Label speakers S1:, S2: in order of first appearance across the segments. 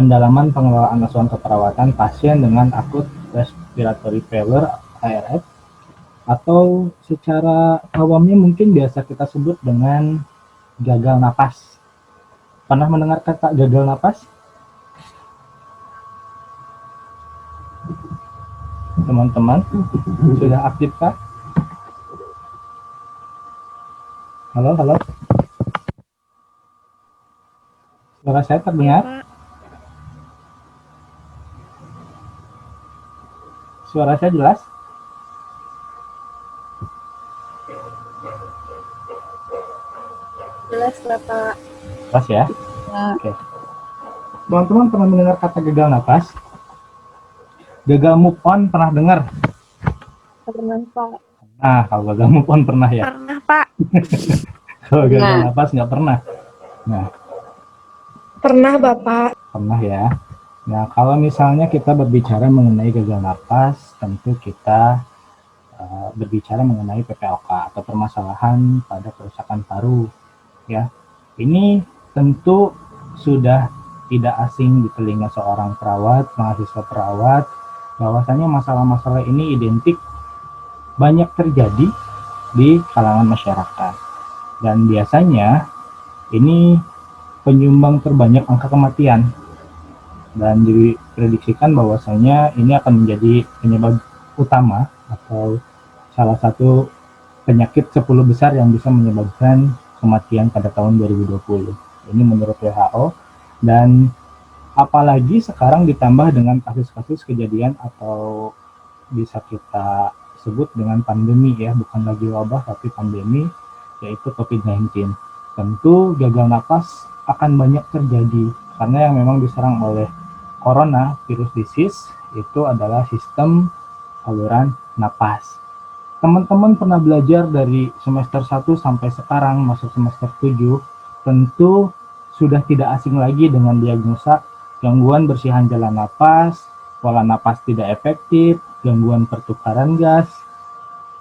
S1: pendalaman pengelolaan asuhan keperawatan pasien dengan akut respiratory failure (ARF), atau secara awamnya mungkin biasa kita sebut dengan gagal napas. Pernah mendengar kata gagal napas? Teman-teman, sudah aktifkah? Halo, halo. Suara saya terdengar? Suara saya jelas?
S2: Jelas, Bapak.
S1: Jelas ya? Oke. Teman-teman pernah mendengar kata gagal napas? Gagal move on pernah dengar?
S2: Pernah, Pak.
S1: Nah, kalau gagal move on pernah ya?
S2: Pernah, Pak.
S1: Kalau gagal napas nggak pernah? Nah,
S2: pernah, Bapak.
S1: Pernah ya. Nah, kalau misalnya kita berbicara mengenai gagal napas, tentu kita berbicara mengenai PPOK atau permasalahan pada kerusakan paru. Ya, ini tentu sudah tidak asing di telinga seorang perawat, mahasiswa perawat, bahwasanya masalah-masalah ini identik banyak terjadi di kalangan masyarakat. Dan biasanya ini penyumbang terbanyak angka kematian. Dan diprediksikan bahwasanya ini akan menjadi penyebab utama atau salah satu penyakit 10 besar yang bisa menyebabkan kematian pada tahun 2020. Ini menurut WHO, dan apalagi sekarang ditambah dengan kasus-kasus kejadian atau bisa kita sebut dengan pandemi ya, bukan lagi wabah tapi pandemi, yaitu COVID-19. Tentu gagal napas akan banyak terjadi karena yang memang diserang oleh corona virus disease itu adalah sistem saluran napas. Teman-teman pernah belajar dari semester 1 sampai sekarang masuk semester 7, tentu sudah tidak asing lagi dengan diagnosa gangguan bersihan jalan napas, pola napas tidak efektif, gangguan pertukaran gas,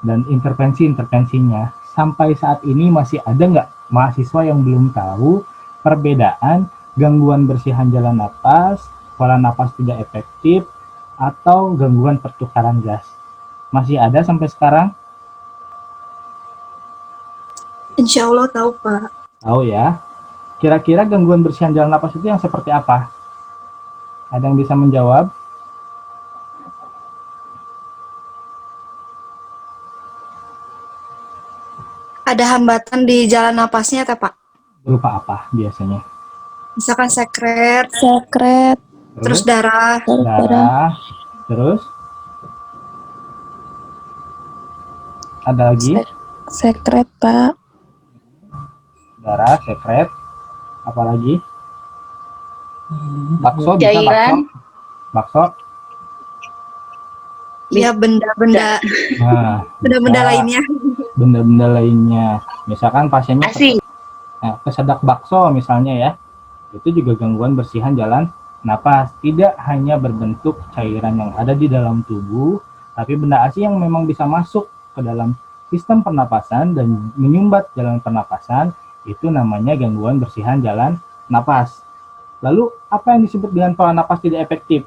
S1: dan intervensi-intervensinya. Sampai saat ini masih ada nggak mahasiswa yang belum tahu perbedaan gangguan bersihan jalan napas, pola napas tidak efektif, atau gangguan pertukaran gas? Masih ada sampai sekarang?
S2: Insya Allah tahu, Pak.
S1: Tahu ya. Kira-kira gangguan bersihan jalan napas itu yang seperti apa? Ada yang bisa menjawab?
S2: Ada hambatan di jalan napasnya, Pak?
S1: Berupa apa biasanya?
S2: Misalkan sekret, terus
S1: Terus
S2: darah.
S1: terus ada lagi?
S3: Sekret, Pak.
S1: Darah, sekret, apalagi? Bakso bisa, bakso.
S2: Iya, benda-benda.
S1: Nah,
S2: benda-benda lainnya.
S1: Benda-benda lainnya. Misalkan pasiennya kesedak bakso misalnya ya. Itu juga gangguan bersihan jalan napas. Tidak hanya berbentuk cairan yang ada di dalam tubuh, tapi benda asing yang memang bisa masuk ke dalam sistem pernapasan dan menyumbat jalan pernapasan, itu namanya gangguan bersihan jalan napas. Lalu, apa yang disebut dengan pola napas tidak efektif?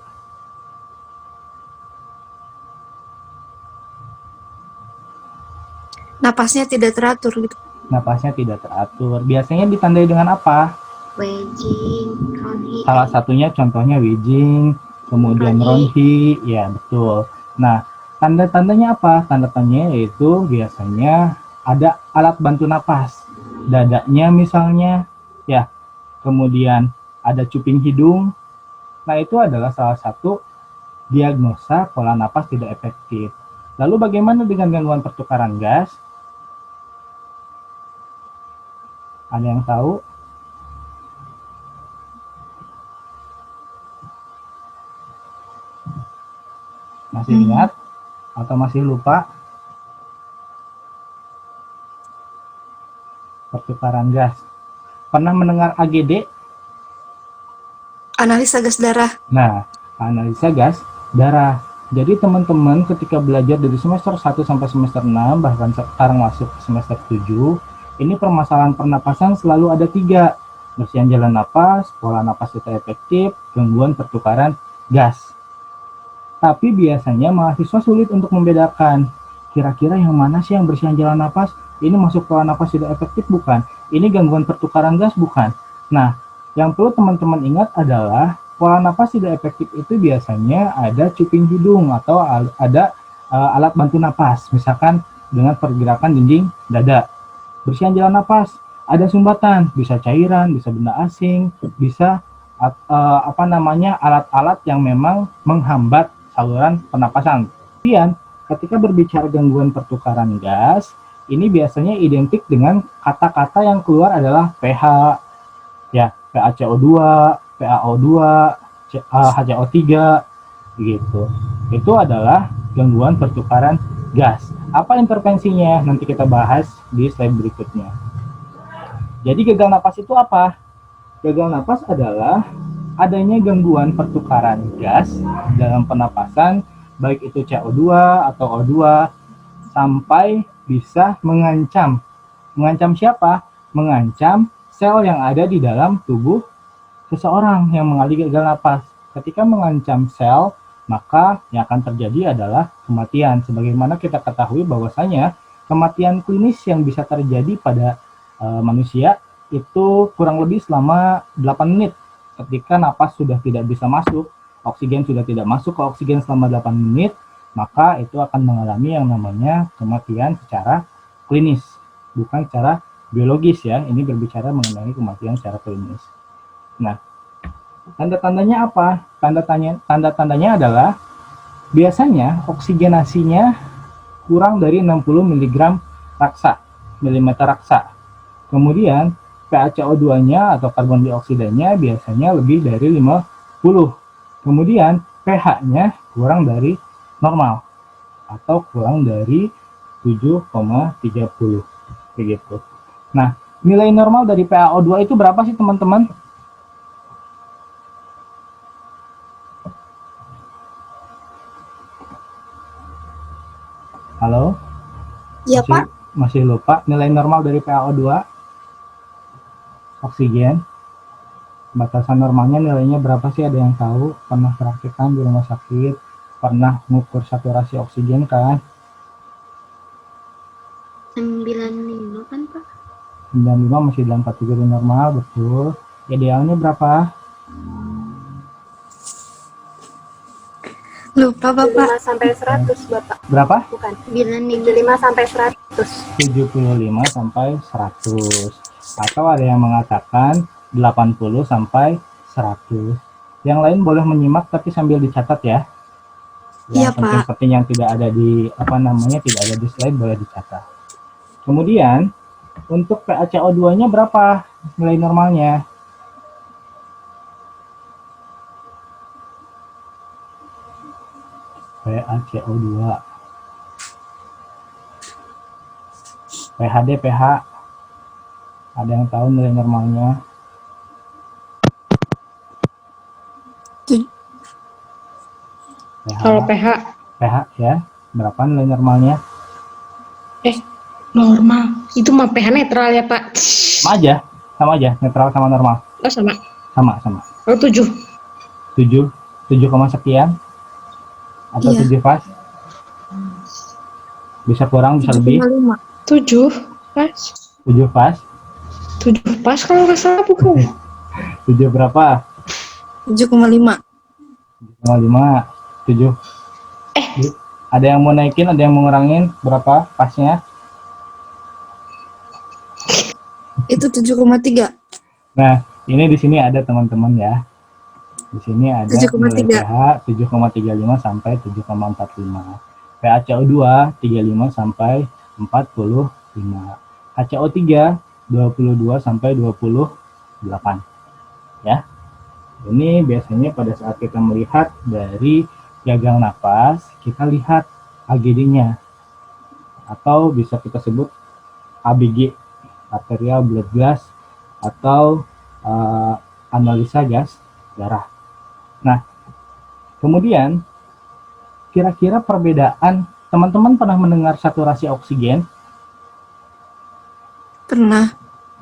S2: Napasnya tidak teratur gitu.
S1: Napasnya tidak teratur. Biasanya ditandai dengan apa?
S2: Wheezing, ronhi.
S1: Salah satunya contohnya wheezing, kemudian ronhi, ya betul. Nah, tanda-tandanya apa? Tanda-tandanya yaitu biasanya ada alat bantu napas, dadanya misalnya, ya. Kemudian ada cuping hidung. Nah, itu adalah salah satu diagnosa pola napas tidak efektif. Lalu bagaimana dengan gangguan pertukaran gas? Ada yang tahu? Masih ingat? Atau masih lupa? Pertukaran gas. Pernah mendengar AGD?
S2: Analisa gas darah.
S1: Nah, analisa gas darah. Jadi teman-teman ketika belajar dari semester 1 sampai semester 6, bahkan sekarang masuk ke semester 7, ini permasalahan pernapasan selalu ada 3. bersihan jalan napas, pola napas tidak efektif, gangguan pertukaran gas. Tapi biasanya mahasiswa sulit untuk membedakan, kira-kira yang mana sih yang bersihan jalan napas? Ini masuk pola napas tidak efektif bukan? Ini gangguan pertukaran gas bukan? Nah, yang perlu teman-teman ingat adalah pola napas tidak efektif itu biasanya ada cuping hidung atau ada alat bantu napas, misalkan dengan pergerakan dinding dada. Bersihan jalan napas, ada sumbatan, bisa cairan, bisa benda asing, bisa alat-alat yang memang menghambat saluran pernapasan. Kemudian, ketika berbicara gangguan pertukaran gas, ini biasanya identik dengan kata-kata yang keluar adalah pH, ya, PaCO2, PaO2, HCO3, gitu. Itu adalah gangguan pertukaran gas. Apa intervensinya? Nanti kita bahas di slide berikutnya. Jadi gagal napas itu apa? Gagal napas adalah adanya gangguan pertukaran gas dalam pernapasan, baik itu CO2 atau O2, sampai bisa mengancam. Mengancam siapa? Mengancam sel yang ada di dalam tubuh seseorang yang mengalami gagal napas. Ketika mengancam sel, maka yang akan terjadi adalah kematian. Sebagaimana kita ketahui bahwasanya kematian klinis yang bisa terjadi pada manusia itu kurang lebih selama 8 menit. Ketika napas sudah tidak bisa masuk, oksigen sudah tidak masuk ke oksigen selama 8 menit, maka itu akan mengalami yang namanya kematian secara klinis, bukan secara biologis ya. Ini berbicara mengenai kematian secara klinis. Nah, tanda-tandanya apa? Tanda-tandanya adalah biasanya oksigenasinya kurang dari 60 mg raksa, milimeter raksa. Kemudian PaCO2-nya atau karbon dioksidanya biasanya lebih dari 50. Kemudian pH-nya kurang dari normal atau kurang dari 7,30 begitu. Nah, nilai normal dari PaO2 itu berapa sih teman-teman? Halo?
S2: Iya, Pak.
S1: Masih lupa nilai normal dari PaO2? Oksigen. Batasan normalnya nilainya berapa sih? Ada yang tahu? Pernah praktikan di rumah sakit? Pernah mengukur saturasi oksigen kan?
S2: 95 kan, Pak?
S1: 95 masih dalam kategori normal, betul. Idealnya berapa?
S2: Lupa, Bapak.
S4: 75 sampai 100, Bapak.
S1: Berapa?
S4: Bukan.
S2: 95
S4: 75 sampai 100.
S1: 75 sampai 100. Atau ada yang mengatakan 80 sampai 100. Yang lain boleh menyimak tapi sambil dicatat ya.
S2: Iya,
S1: Yang penting-penting yang tidak ada di tidak ada di slide boleh dicatat. Kemudian untuk PaCO2-nya berapa nilai normalnya? PaCO2. PHD, pH. Ada yang tahu nilai normalnya?
S5: Kalau pH
S1: pH ya, berapa nilai normalnya?
S5: normal, itu mah pH netral ya Pak.
S1: Sama aja, netral sama normal.
S5: Oh sama.
S1: Sama.
S5: Oh 7.
S1: 7 sekian atau
S2: Iya.
S1: 7 pas? Bisa kurang, bisa lebih.
S5: 7 pas.
S1: 7 pas.
S5: 7 pas kalau nggak salah bukan.
S1: 7 berapa?
S2: 7,5.
S1: 7,5. 7. Ada yang mau naikin, ada yang mau ngurangin berapa pasnya?
S2: Itu 7,3.
S1: Nah, ini di sini ada teman-teman ya. Di sini ada
S2: 7,3.
S1: nilai pH 7,35 sampai 7,45. PaCO2 35 sampai 45. HCO3 22 sampai 28. Ya. Ini biasanya pada saat kita melihat dari gagal napas, kita lihat AGD-nya. Atau bisa kita sebut ABG, arterial blood gas, atau analisa gas darah. Nah, kemudian kira-kira perbedaan, teman-teman pernah mendengar saturasi oksigen?
S2: Pernah.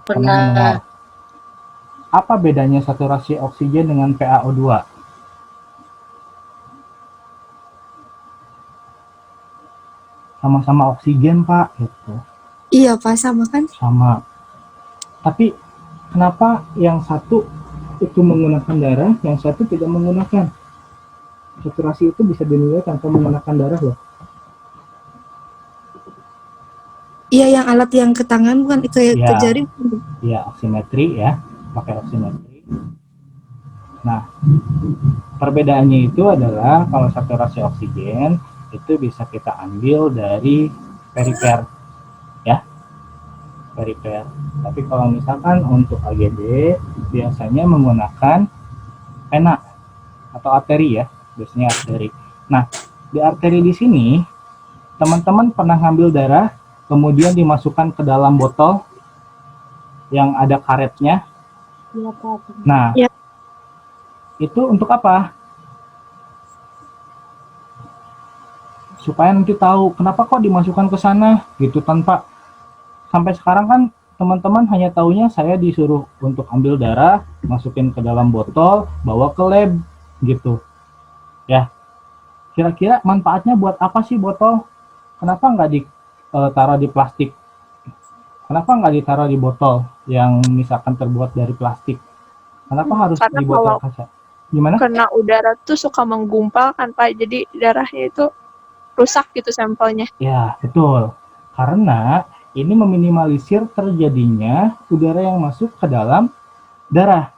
S1: Pernah mendengar. Apa bedanya saturasi oksigen dengan PaO2? Sama-sama oksigen, Pak, gitu.
S2: Iya, Pak, sama kan?
S1: Sama. Tapi kenapa yang satu itu menggunakan darah, yang satu tidak menggunakan? Saturasi itu bisa dinilai tanpa menggunakan darah loh.
S2: Iya, yang alat yang ke tangan bukan ke
S1: Iya.
S2: jari.
S1: Ya, oximetri ya, pakai oximetri. Nah, perbedaannya itu adalah kalau saturasi oksigen itu bisa kita ambil dari perifer, ya, perifer. Tapi kalau misalkan untuk AGD biasanya menggunakan vena atau arteri ya, biasanya arteri. Nah, di arteri di sini teman-teman pernah ngambil darah kemudian dimasukkan ke dalam botol yang ada karetnya. Nah,
S2: Ya.
S1: itu untuk apa? Supaya nanti tahu kenapa kok dimasukkan ke sana gitu, tanpa sampai sekarang kan teman-teman hanya taunya saya disuruh untuk ambil darah, masukin ke dalam botol, bawa ke lab gitu. Ya. Kira-kira manfaatnya buat apa sih botol? Kenapa nggak ditaruh di plastik? Kenapa nggak ditaruh di botol yang misalkan terbuat dari plastik? Kenapa harus
S4: Karena
S1: di botol
S4: kalau
S1: kaca? Gimana?
S4: kena udara tuh suka menggumpal kan Pak, jadi darahnya itu rusak gitu sampelnya.
S1: Ya, betul. Karena ini meminimalisir terjadinya udara yang masuk ke dalam darah.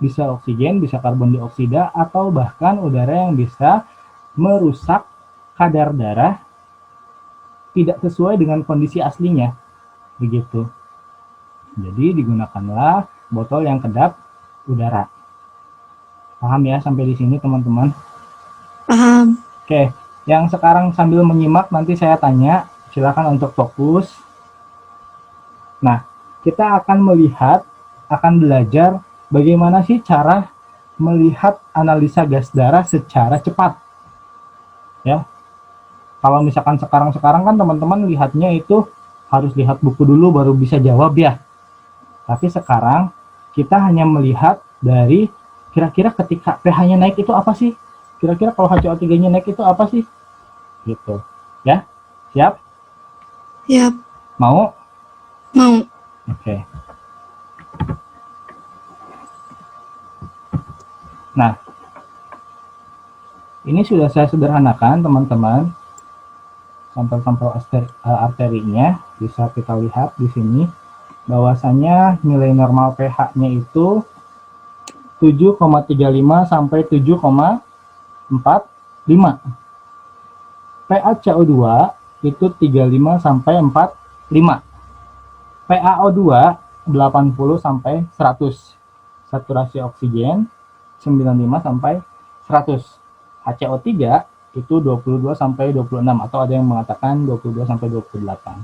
S1: Bisa oksigen, bisa karbon dioksida, atau bahkan udara yang bisa merusak kadar darah tidak sesuai dengan kondisi aslinya. Begitu. Jadi digunakanlah botol yang kedap udara. Paham ya sampai di sini teman-teman?
S2: Paham.
S1: Oke, yang sekarang sambil menyimak nanti saya tanya, silakan untuk fokus. Nah, kita akan melihat, akan belajar bagaimana sih cara melihat analisa gas darah secara cepat. Ya, kalau misalkan sekarang kan teman-teman lihatnya itu harus lihat buku dulu baru bisa jawab ya. Tapi sekarang kita hanya melihat dari kira-kira ketika pH-nya naik itu apa sih? Kira-kira kalau HCO3-nya naik itu apa sih? Gitu. Ya? Siap?
S2: Ya,
S1: Mau?
S2: mau.
S1: Oke. Nah, ini sudah saya sederhanakan teman-teman. Sampel-sampel arterinya bisa kita lihat di sini bahwasanya nilai normal pH-nya itu 7,35 sampai 7,45. PaCO2 itu 35 sampai 45. PaO2 80 sampai 100. Saturasi oksigen 95 sampai 100. HCO3 itu 22 sampai 26 atau ada yang mengatakan 22 sampai 28.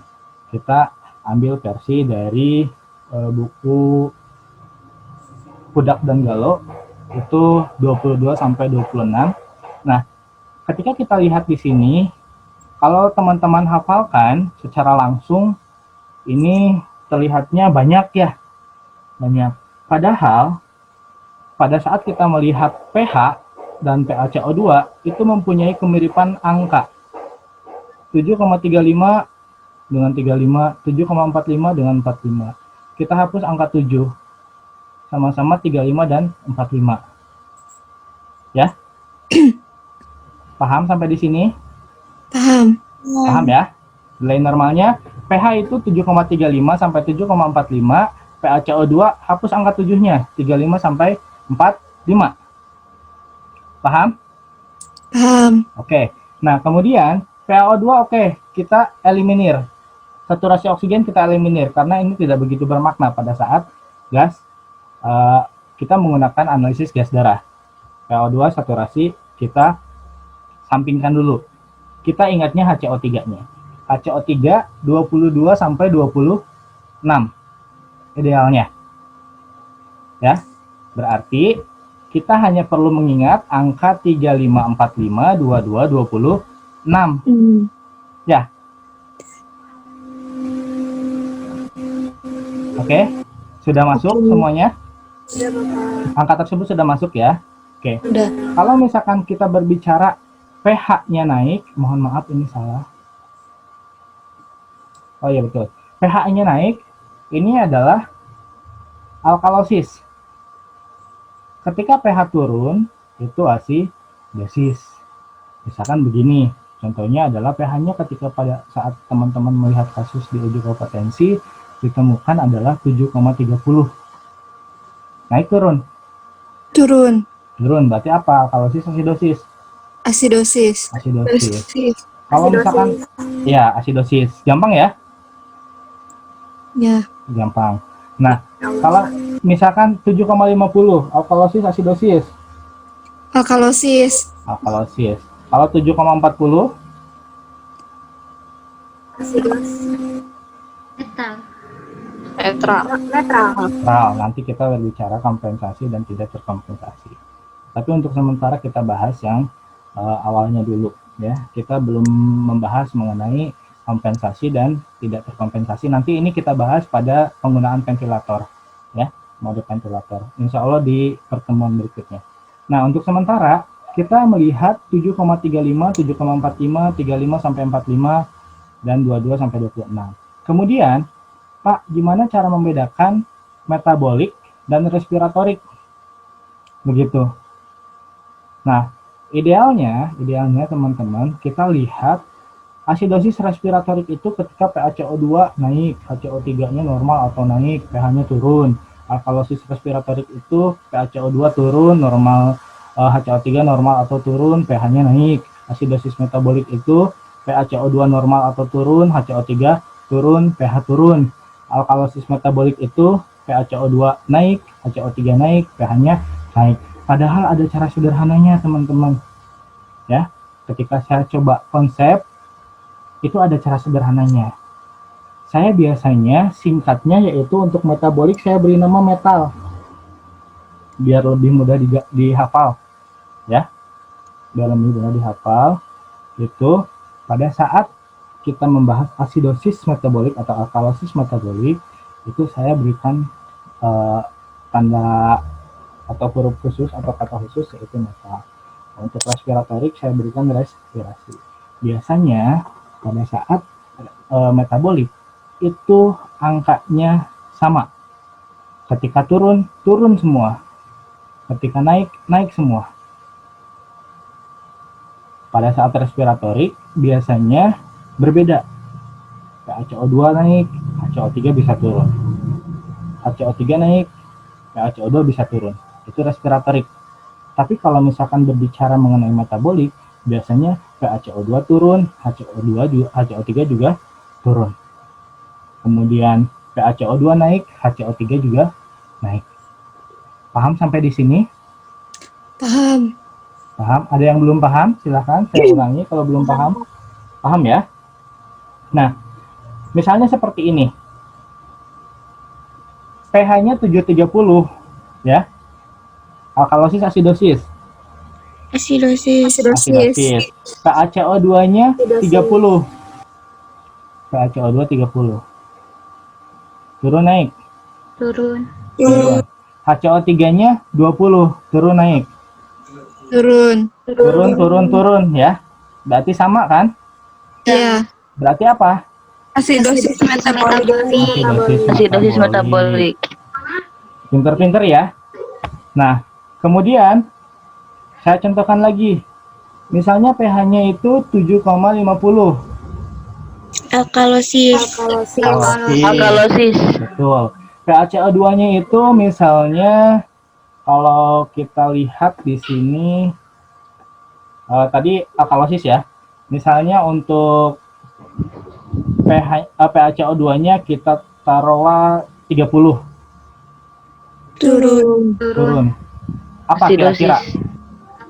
S1: Kita ambil versi dari buku Pudak dan Galo itu 22 sampai 26. Nah, ketika kita lihat di sini, kalau teman-teman hafalkan secara langsung ini terlihatnya banyak ya. Banyak. Padahal pada saat kita melihat pH dan PaCO2 itu mempunyai kemiripan angka. 7,35 dengan 35, 7,45 dengan 45. Kita hapus angka 7. Sama-sama 35 dan 45. Ya? Paham sampai di sini?
S2: Paham.
S1: Paham ya? Nilai normalnya pH itu 7,35 sampai 7,45, PaCO2 hapus angka 7-nya, 35 sampai 45. Paham?
S2: Paham.
S1: Oke. Nah, kemudian PaO2 oke, kita eliminir. Saturasi oksigen kita eliminir karena ini tidak begitu bermakna pada saat gas kita menggunakan analisis gas darah. PaO2 saturasi kita sampingkan dulu. Kita ingatnya HCO3-nya. HCO3 22 sampai 26 idealnya. Ya. Berarti kita hanya perlu mengingat angka 3545 22 26. Ya. Oke. Sudah masuk semuanya? Angka tersebut sudah masuk ya. Oke.
S2: Udah.
S1: Kalau misalkan kita berbicara pH-nya naik, mohon maaf ini salah. Oh iya betul. pH-nya naik, ini adalah alkalosis. Ketika pH turun, itu asidosis. Misalkan begini, contohnya adalah pH-nya ketika pada saat teman-teman melihat kasus di uji kompetensi, ditemukan adalah 7,30. Naik turun?
S2: Turun.
S1: Turun, berarti apa? Alkalosis, asidosis?
S2: Asidosis.
S1: Asidosis. Kalau misalkan, ya asidosis. Gampang ya?
S2: Ya.
S1: Gampang. Nah, kalau misalkan 7,50, alkalosis, asidosis?
S2: Alkalosis.
S1: Alkalosis. Kalau 7,40,
S4: Netral.
S1: netral. Nanti kita berbicara kompensasi dan tidak terkompensasi. Tapi untuk sementara kita bahas yang awalnya dulu ya. Kita belum membahas mengenai kompensasi dan tidak terkompensasi. Nanti ini kita bahas pada penggunaan ventilator ya, mode ventilator. Insya Allah di pertemuan berikutnya. Nah, untuk sementara kita melihat 7,35, 7,45, 35 sampai 45 dan 22 sampai 26. Kemudian, Pak, gimana cara membedakan metabolik dan respiratorik? Begitu. Nah, idealnya teman-teman, kita lihat asidosis respiratorik itu ketika PaCO2 naik, HCO3-nya normal atau naik, pH-nya turun. Alkalosis respiratorik itu PaCO2 turun, normal, HCO3 normal atau turun, pH-nya naik. Asidosis metabolik itu PaCO2 normal atau turun, HCO3 turun, pH turun. Alkalosis metabolik itu PaCO2 naik, HCO3 naik, pH-nya naik. Padahal ada cara sederhananya teman-teman. Ya, ketika saya coba konsep, itu ada cara sederhananya. Saya biasanya singkatnya yaitu untuk metabolik saya beri nama metal. Biar lebih mudah dihafal. Ya, biar lebih mudah dihafal. Itu pada saat kita membahas asidosis metabolik atau alkalosis metabolik, itu saya berikan tanda atau huruf khusus atau kata khusus yaitu metal. Untuk respiratorik saya berikan respirasi. Biasanya pada saat metabolik itu angkanya sama. Ketika turun, turun semua. Ketika naik, naik semua. Pada saat respiratorik biasanya berbeda. PaCO2 naik, HCO3 bisa turun. HCO3 naik, PaCO2 bisa turun. Itu respiratorik. Tapi kalau misalkan berbicara mengenai metabolik, biasanya PaCO2 turun, HCO3 juga turun. Kemudian PaCO2 naik, HCO3 juga naik. Paham sampai di sini?
S2: Paham.
S1: Paham? Ada yang belum paham? Silahkan saya ulangi kalau belum paham. Paham ya? Nah, misalnya seperti ini. pH-nya 730 ya. Alkalosis asidosis.
S2: Asidosis.
S1: PaCO2-nya 30. PaCO2 30. Turun naik.
S2: Turun.
S1: HCO3-nya 20. Turun naik. Turun ya. Berarti sama kan?
S2: Ya.
S1: Berarti apa?
S2: Asidosis metabolik.
S6: Asidosis metabolik.
S1: Pinter-pinter ya. Nah, kemudian saya contohkan lagi. Misalnya pH-nya itu 7,50.
S2: Alkalosis.
S6: Alkalosis.
S1: Betul. PaCO2-nya itu misalnya kalau kita lihat di sini tadi alkalosis ya. Misalnya untuk PaCO2-nya kita taruhlah 30. Turun. Apa kira-kira?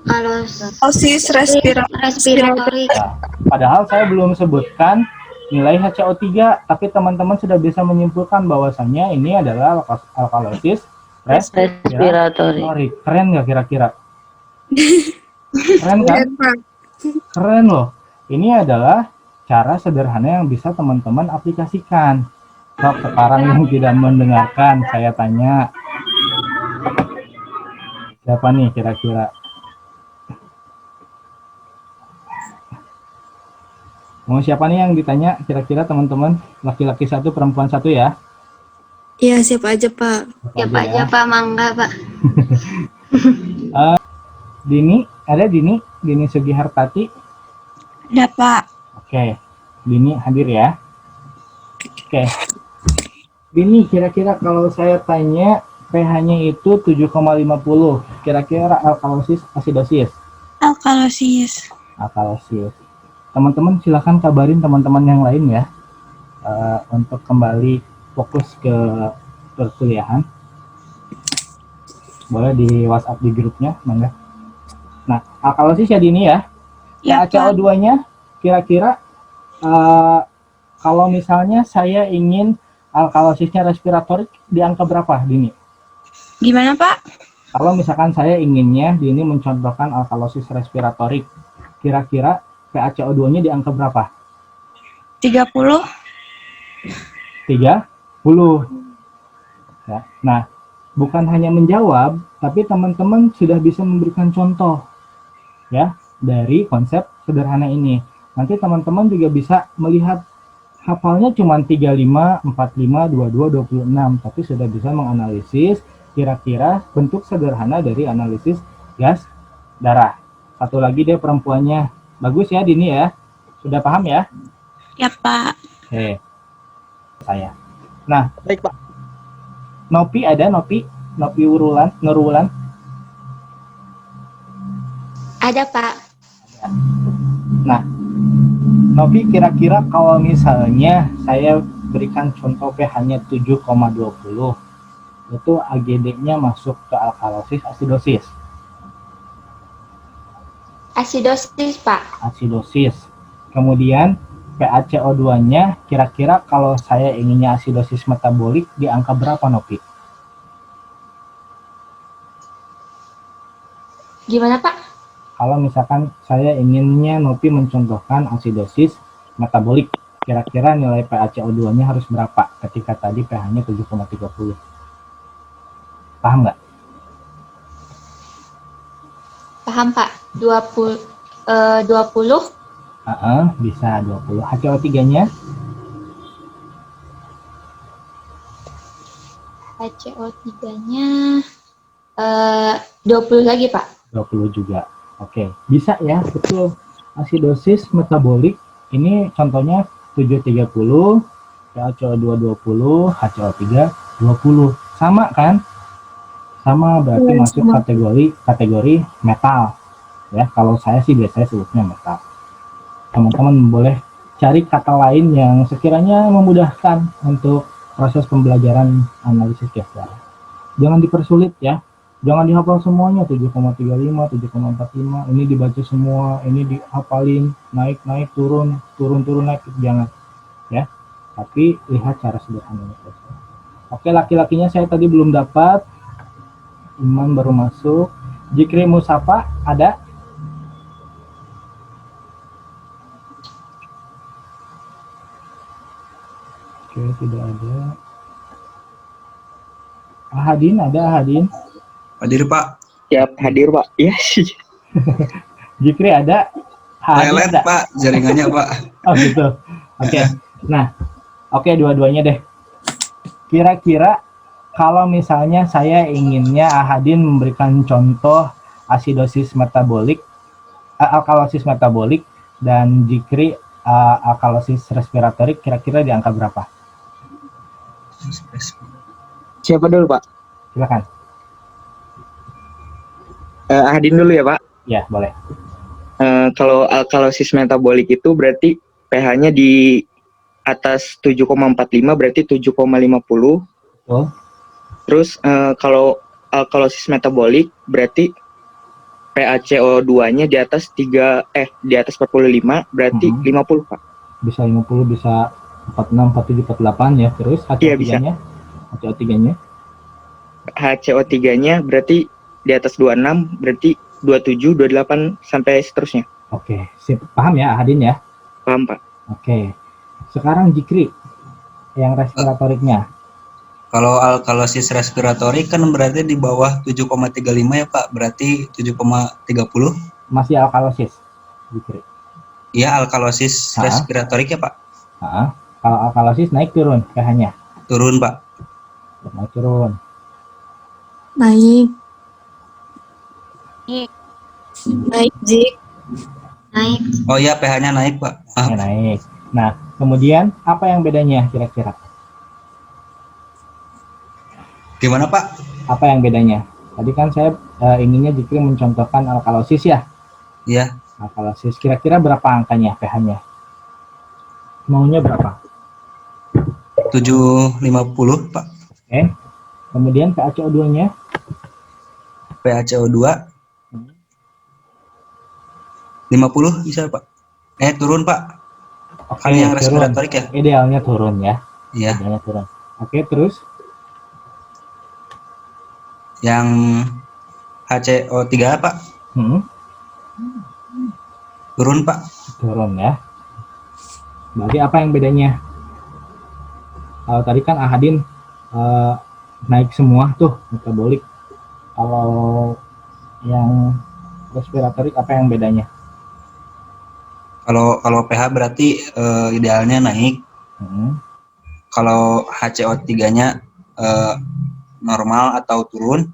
S2: Alkalosis respiratorik.
S1: Nah, padahal saya belum sebutkan nilai HCO3, tapi teman-teman sudah bisa menyimpulkan bahwasannya ini adalah alkalosis respiratorik. Keren nggak kira-kira? Keren kan? Keren loh. Ini adalah cara sederhana yang bisa teman-teman aplikasikan. Sok sekarang yang tidak mendengarkan, saya tanya. Siapa nih kira-kira? Mau siapa nih yang ditanya kira-kira teman-teman? Laki-laki satu, perempuan satu ya?
S2: Iya, siapa aja, Pak.
S1: Siapa aja ya?
S2: Pak, mangga, Pak.
S1: Dini, ada Dini? Dini Sugihartati?
S3: Ada, Pak.
S1: Oke, Dini hadir ya. Oke, Dini kira-kira kalau saya tanya pH-nya itu 7,50, kira-kira alkalosis asidosis?
S3: Alkalosis.
S1: Alkalosis. Teman-teman silahkan kabarin teman-teman yang lain ya, untuk kembali fokus ke perkuliahan. Boleh di WhatsApp di grupnya, mangga. Nah, alkalosis ya Dini ya.
S3: Ya, Pak.
S1: CO2-nya kira-kira kalau misalnya saya ingin alkalosisnya respiratorik di angka berapa, Dini?
S3: Gimana, Pak?
S1: Kalau misalkan saya inginnya Dini mencontohkan alkalosis respiratorik, kira-kira PaCO2-nya di angka berapa?
S3: 30.
S1: 30. Ya. Nah, bukan hanya menjawab, tapi teman-teman sudah bisa memberikan contoh ya dari konsep sederhana ini. Nanti teman-teman juga bisa melihat hafalnya cuma 35, 45, 22, 26, tapi sudah bisa menganalisis kira-kira bentuk sederhana dari analisis gas darah. Satu lagi dia perempuannya. Bagus ya Dini ya? Sudah paham ya?
S3: Ya, Pak.
S1: Oke. Saya. Nah,
S7: Baik, Pak.
S1: Nopi ada Nopi? Nopi Nurulan?
S2: Ada, Pak.
S1: Nah, Nopi kira-kira kalau misalnya saya berikan contoh pH-nya 7,20, itu AGD-nya masuk ke alkalosis asidosis?
S2: Asidosis, Pak.
S1: Asidosis. Kemudian PaCO2-nya kira-kira kalau saya inginnya asidosis metabolik di angka berapa, Nopi?
S2: Gimana, Pak?
S1: Kalau misalkan saya inginnya Nopi mencontohkan asidosis metabolik, kira-kira nilai PaCO2-nya harus berapa ketika tadi pH-nya 7,30? Paham nggak?
S2: Paham, Pak. 20.
S1: Bisa 20. HCO3-nya?
S2: HCO3-nya 20 lagi, Pak.
S1: 20 juga. Oke, bisa ya, betul. Asidosis metabolik, ini contohnya 730, HCO2 20, HCO3 20. Sama kan? Sama berarti
S2: Iya,
S1: masuk
S2: sama.
S1: kategori metal. Ya, kalau saya sih biasanya sebutnya metal. Teman-teman boleh cari kata lain yang sekiranya memudahkan untuk proses pembelajaran analisis gas darah. Jangan dipersulit ya. Jangan dihafal semuanya 7,35, 7,45, ini dibaca semua, ini dihafalin, naik turun naik, jangan ya. Tapi lihat cara sederhananya saja. Oke, laki-lakinya saya tadi belum dapat. Iman baru masuk. Jikri Musafa ada? Oke, tidak ada. Ahadin ada, Ahadin?
S8: Hadir, Pak.
S7: Siap hadir, Pak. Iya sih.
S1: Jikri ada? Ahadin
S8: Lelet,
S1: ada?
S8: Pak. Jaringannya, Pak.
S1: Oh gitu. Oke. Nah, oke dua-duanya deh. Kira-kira kalau misalnya saya inginnya Ahadin memberikan contoh asidosis metabolik, alkalosis metabolik, dan Jikri alkalosis respiratorik, kira-kira di angka berapa?
S7: Siapa dulu, Pak?
S1: Silakan.
S7: Adin dulu ya, Pak.
S1: Ya, boleh.
S7: Kalau alkalosis metabolik itu berarti pH-nya di atas 7,45 berarti 7,50.
S1: Betul.
S7: Terus kalau alkalosis metabolik berarti PaCO2-nya di atas 45 berarti 50, Pak.
S1: Bisa 50, bisa 46, 47, 48 ya. Terus
S7: Iya, bisa.
S1: HCO3-nya?
S7: HCO3-nya berarti di atas 26 berarti 27, 28 sampai seterusnya.
S1: Oke, sip. Paham ya Ahadin ya?
S7: Paham, Pak?
S1: Oke. Sekarang Jikri yang respiratoriknya.
S8: Kalau alkalosis respiratory kan berarti di bawah 7,35 ya Pak, berarti 7,30.
S1: Masih alkalosis, Zikri.
S8: Iya, alkalosis respiratory ya Pak.
S1: Kalau alkalosis naik turun pH-nya.
S8: Turun Pak.
S1: Naik turun.
S2: Naik.
S3: Naik.
S2: Naik, Zik.
S3: Naik.
S8: Oh iya, pH-nya naik Pak.
S1: Ya, naik. Nah, kemudian apa yang bedanya kira-kira?
S8: Gimana Pak?
S1: Apa yang bedanya? Tadi kan saya inginnya Zikri mencontohkan alkalosis ya.
S8: Iya,
S1: Alkalosis kira-kira berapa angkanya pH-nya? Maunya berapa?
S8: 750 Pak.
S1: Oke. Kemudian PaCO2-nya
S8: PaCO2 50 bisa Pak. Turun Pak.
S1: oke,
S8: Kan yang
S1: turun.
S8: respiratorik ya?
S1: Idealnya turun ya.
S8: Iya.
S1: Idealnya turun. Oke, terus
S8: Yang HCO3 Pak, turun Pak.
S1: turun ya. Berarti apa yang bedanya? Kalau tadi kan ahadin naik semua tuh metabolik. Kalau yang respiratorik apa yang bedanya?
S8: Kalau pH berarti idealnya naik. Kalau HCO3-nya normal atau turun.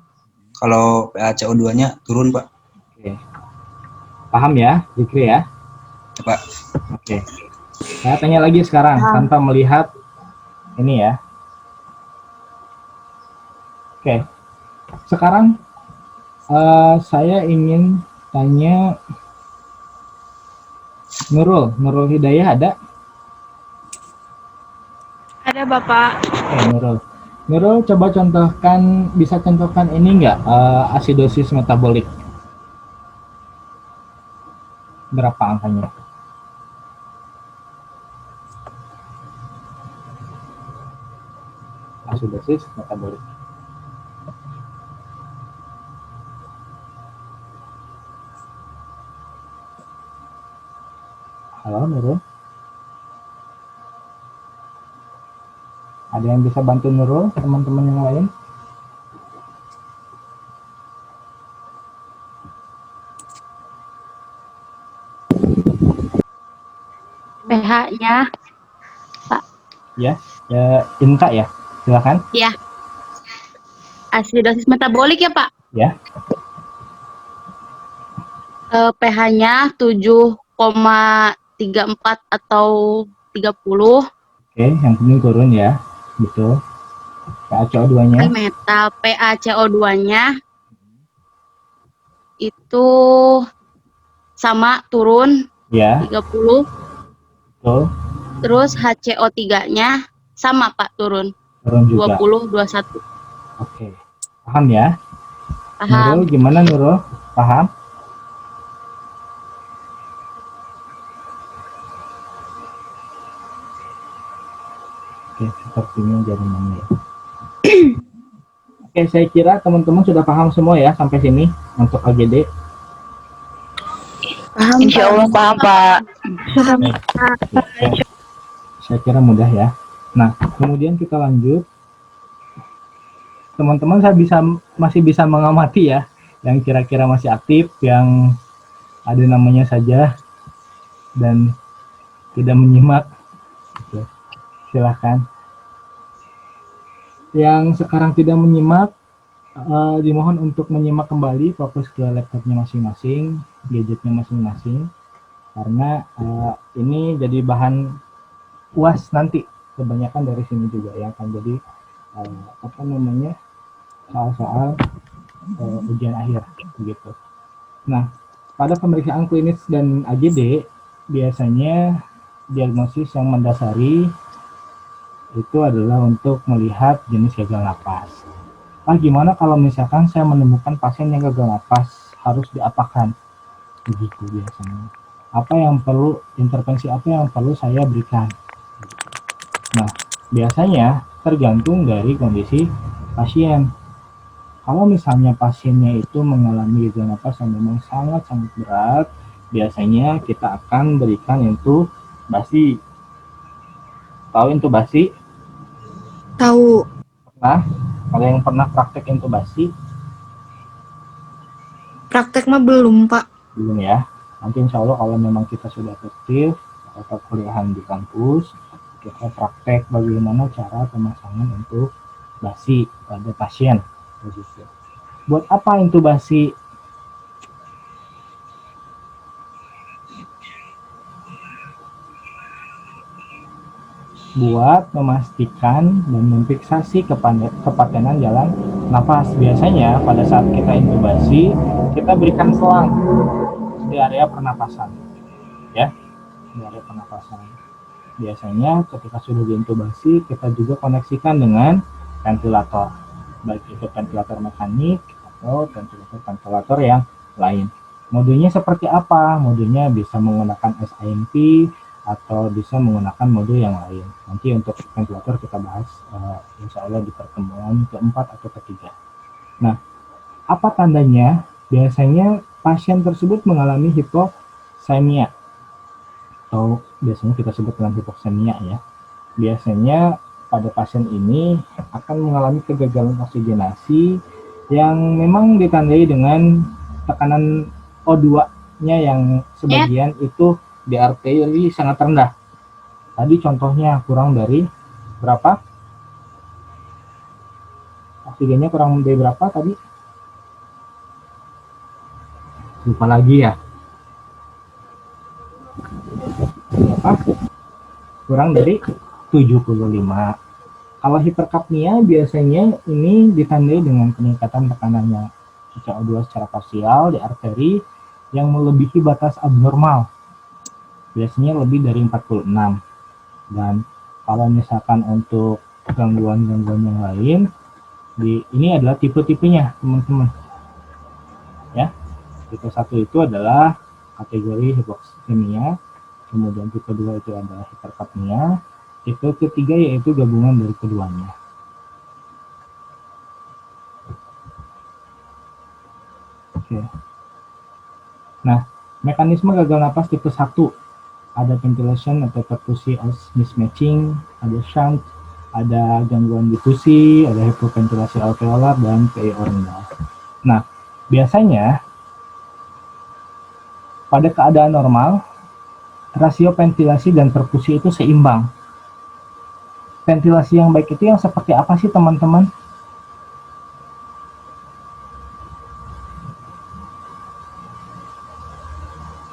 S8: Kalau PaCO2-nya turun Pak.
S1: Oke. Paham ya, Zikri ya?
S8: Pak.
S1: Oke. Saya tanya lagi sekarang tanpa melihat ini ya. Oke. Sekarang saya ingin tanya Nurul Hidayah ada?
S3: Ada Bapak.
S1: Oke, Nurul coba bisa contohkan ini enggak asidosis metabolik? Berapa angkanya? Asidosis metabolik. Halo Nurul? Ada yang bisa bantu Nurul, teman-teman yang lain?
S3: pH-nya
S1: Ya, Inka ya, silakan.
S3: ya. Asidosis metabolik ya Pak.
S1: Ya,
S3: pH-nya 7,34 atau 30.
S1: oke, yang penting turun ya, betul. PaCO2-nya,
S3: Metal PaCO2-nya itu sama turun
S1: ya,
S3: 30.
S1: betul,
S3: Terus HCO3-nya sama Pak turun
S1: turun juga.
S3: 20, 21.
S1: Oke, paham ya?
S3: Paham.
S1: Nurul, gimana Nurul? Paham? Oke, sepertinya jaringannya ya. Oke, saya kira teman-teman sudah paham semua ya sampai sini untuk AGD.
S3: Paham.
S6: Insya Allah paham Pak.
S1: Saya kira mudah ya. Nah, kemudian kita lanjut. Teman-teman masih bisa mengamati ya, yang kira-kira masih aktif, yang ada namanya saja dan tidak menyimak. Oke, silahkan. Yang sekarang tidak menyimak, dimohon untuk menyimak kembali, fokus ke laptopnya masing-masing, gadgetnya masing-masing, karena ini jadi bahan UAS nanti. Kebanyakan dari sini juga yang akan jadi soal-soal ujian akhir begitu. Nah, pada pemeriksaan klinis dan AGD biasanya diagnosis yang mendasari itu adalah untuk melihat jenis gagal napas. Gimana kalau misalkan saya menemukan pasien yang gagal napas, harus diapakan? Begitu biasanya. Intervensi apa yang perlu saya berikan? Nah, biasanya tergantung dari kondisi pasien. Kalau misalnya pasiennya itu mengalami gagal napas yang memang sangat-sangat berat, biasanya kita akan berikan intubasi. Tahu intubasi?
S2: Tahu.
S1: Ada yang pernah praktek intubasi?
S2: Praktek mah belum, Pak.
S1: Belum ya. Nanti insya Allah kalau memang kita sudah aktif atau kuliahan di kampus, kita praktek bagaimana cara pemasangan intubasi pada pasien. Buat apa intubasi? Buat memastikan dan memfiksasi kepatenan jalan nafas. Biasanya pada saat kita intubasi, kita berikan selang di area pernapasan, ya, di area pernapasan. Biasanya ketika sudah diintubasi, kita juga koneksikan dengan ventilator, baik itu ventilator mekanik atau ventilator yang lain. Modenya seperti apa? Modenya bisa menggunakan SIMP atau bisa menggunakan mode yang lain. Nanti untuk ventilator kita bahas insya Allah di pertemuan keempat atau ketiga. Nah, apa tandanya? Biasanya pasien tersebut mengalami hipoksemia atau biasanya kita sebut dengan hipoksemia ya. Biasanya pada pasien ini akan mengalami kegagalan oksigenasi yang memang ditandai dengan tekanan O2-nya yang sebagian itu di arteri sangat rendah. Tadi contohnya kurang dari berapa? Oksigennya kurang dari berapa tadi? Lupa lagi ya. Berapa? Kurang dari 75. Kalau hiperkapnia biasanya ini ditandai dengan peningkatan tekanannya CO2 secara parsial di arteri yang melebihi batas abnormal. Biasanya lebih dari 46. Dan kalau misalkan untuk gangguan-gangguan yang lain, ini adalah tipe-tipenya teman-teman. Ya, tipe 1 itu adalah kategori hipoksemia, kemudian tipe 2 itu adalah hiperkapnia, tipe ketiga yaitu gabungan dari keduanya. Oke. Nah, mekanisme gagal napas tipe 1 ada ventilation atau perfusi mismatching, ada shunt, ada gangguan difusi, ada hipoventilasi alveolar, dan PIO rendah. Nah, biasanya pada keadaan normal, rasio ventilasi dan perfusi itu seimbang. Ventilasi yang baik itu yang seperti apa sih teman-teman?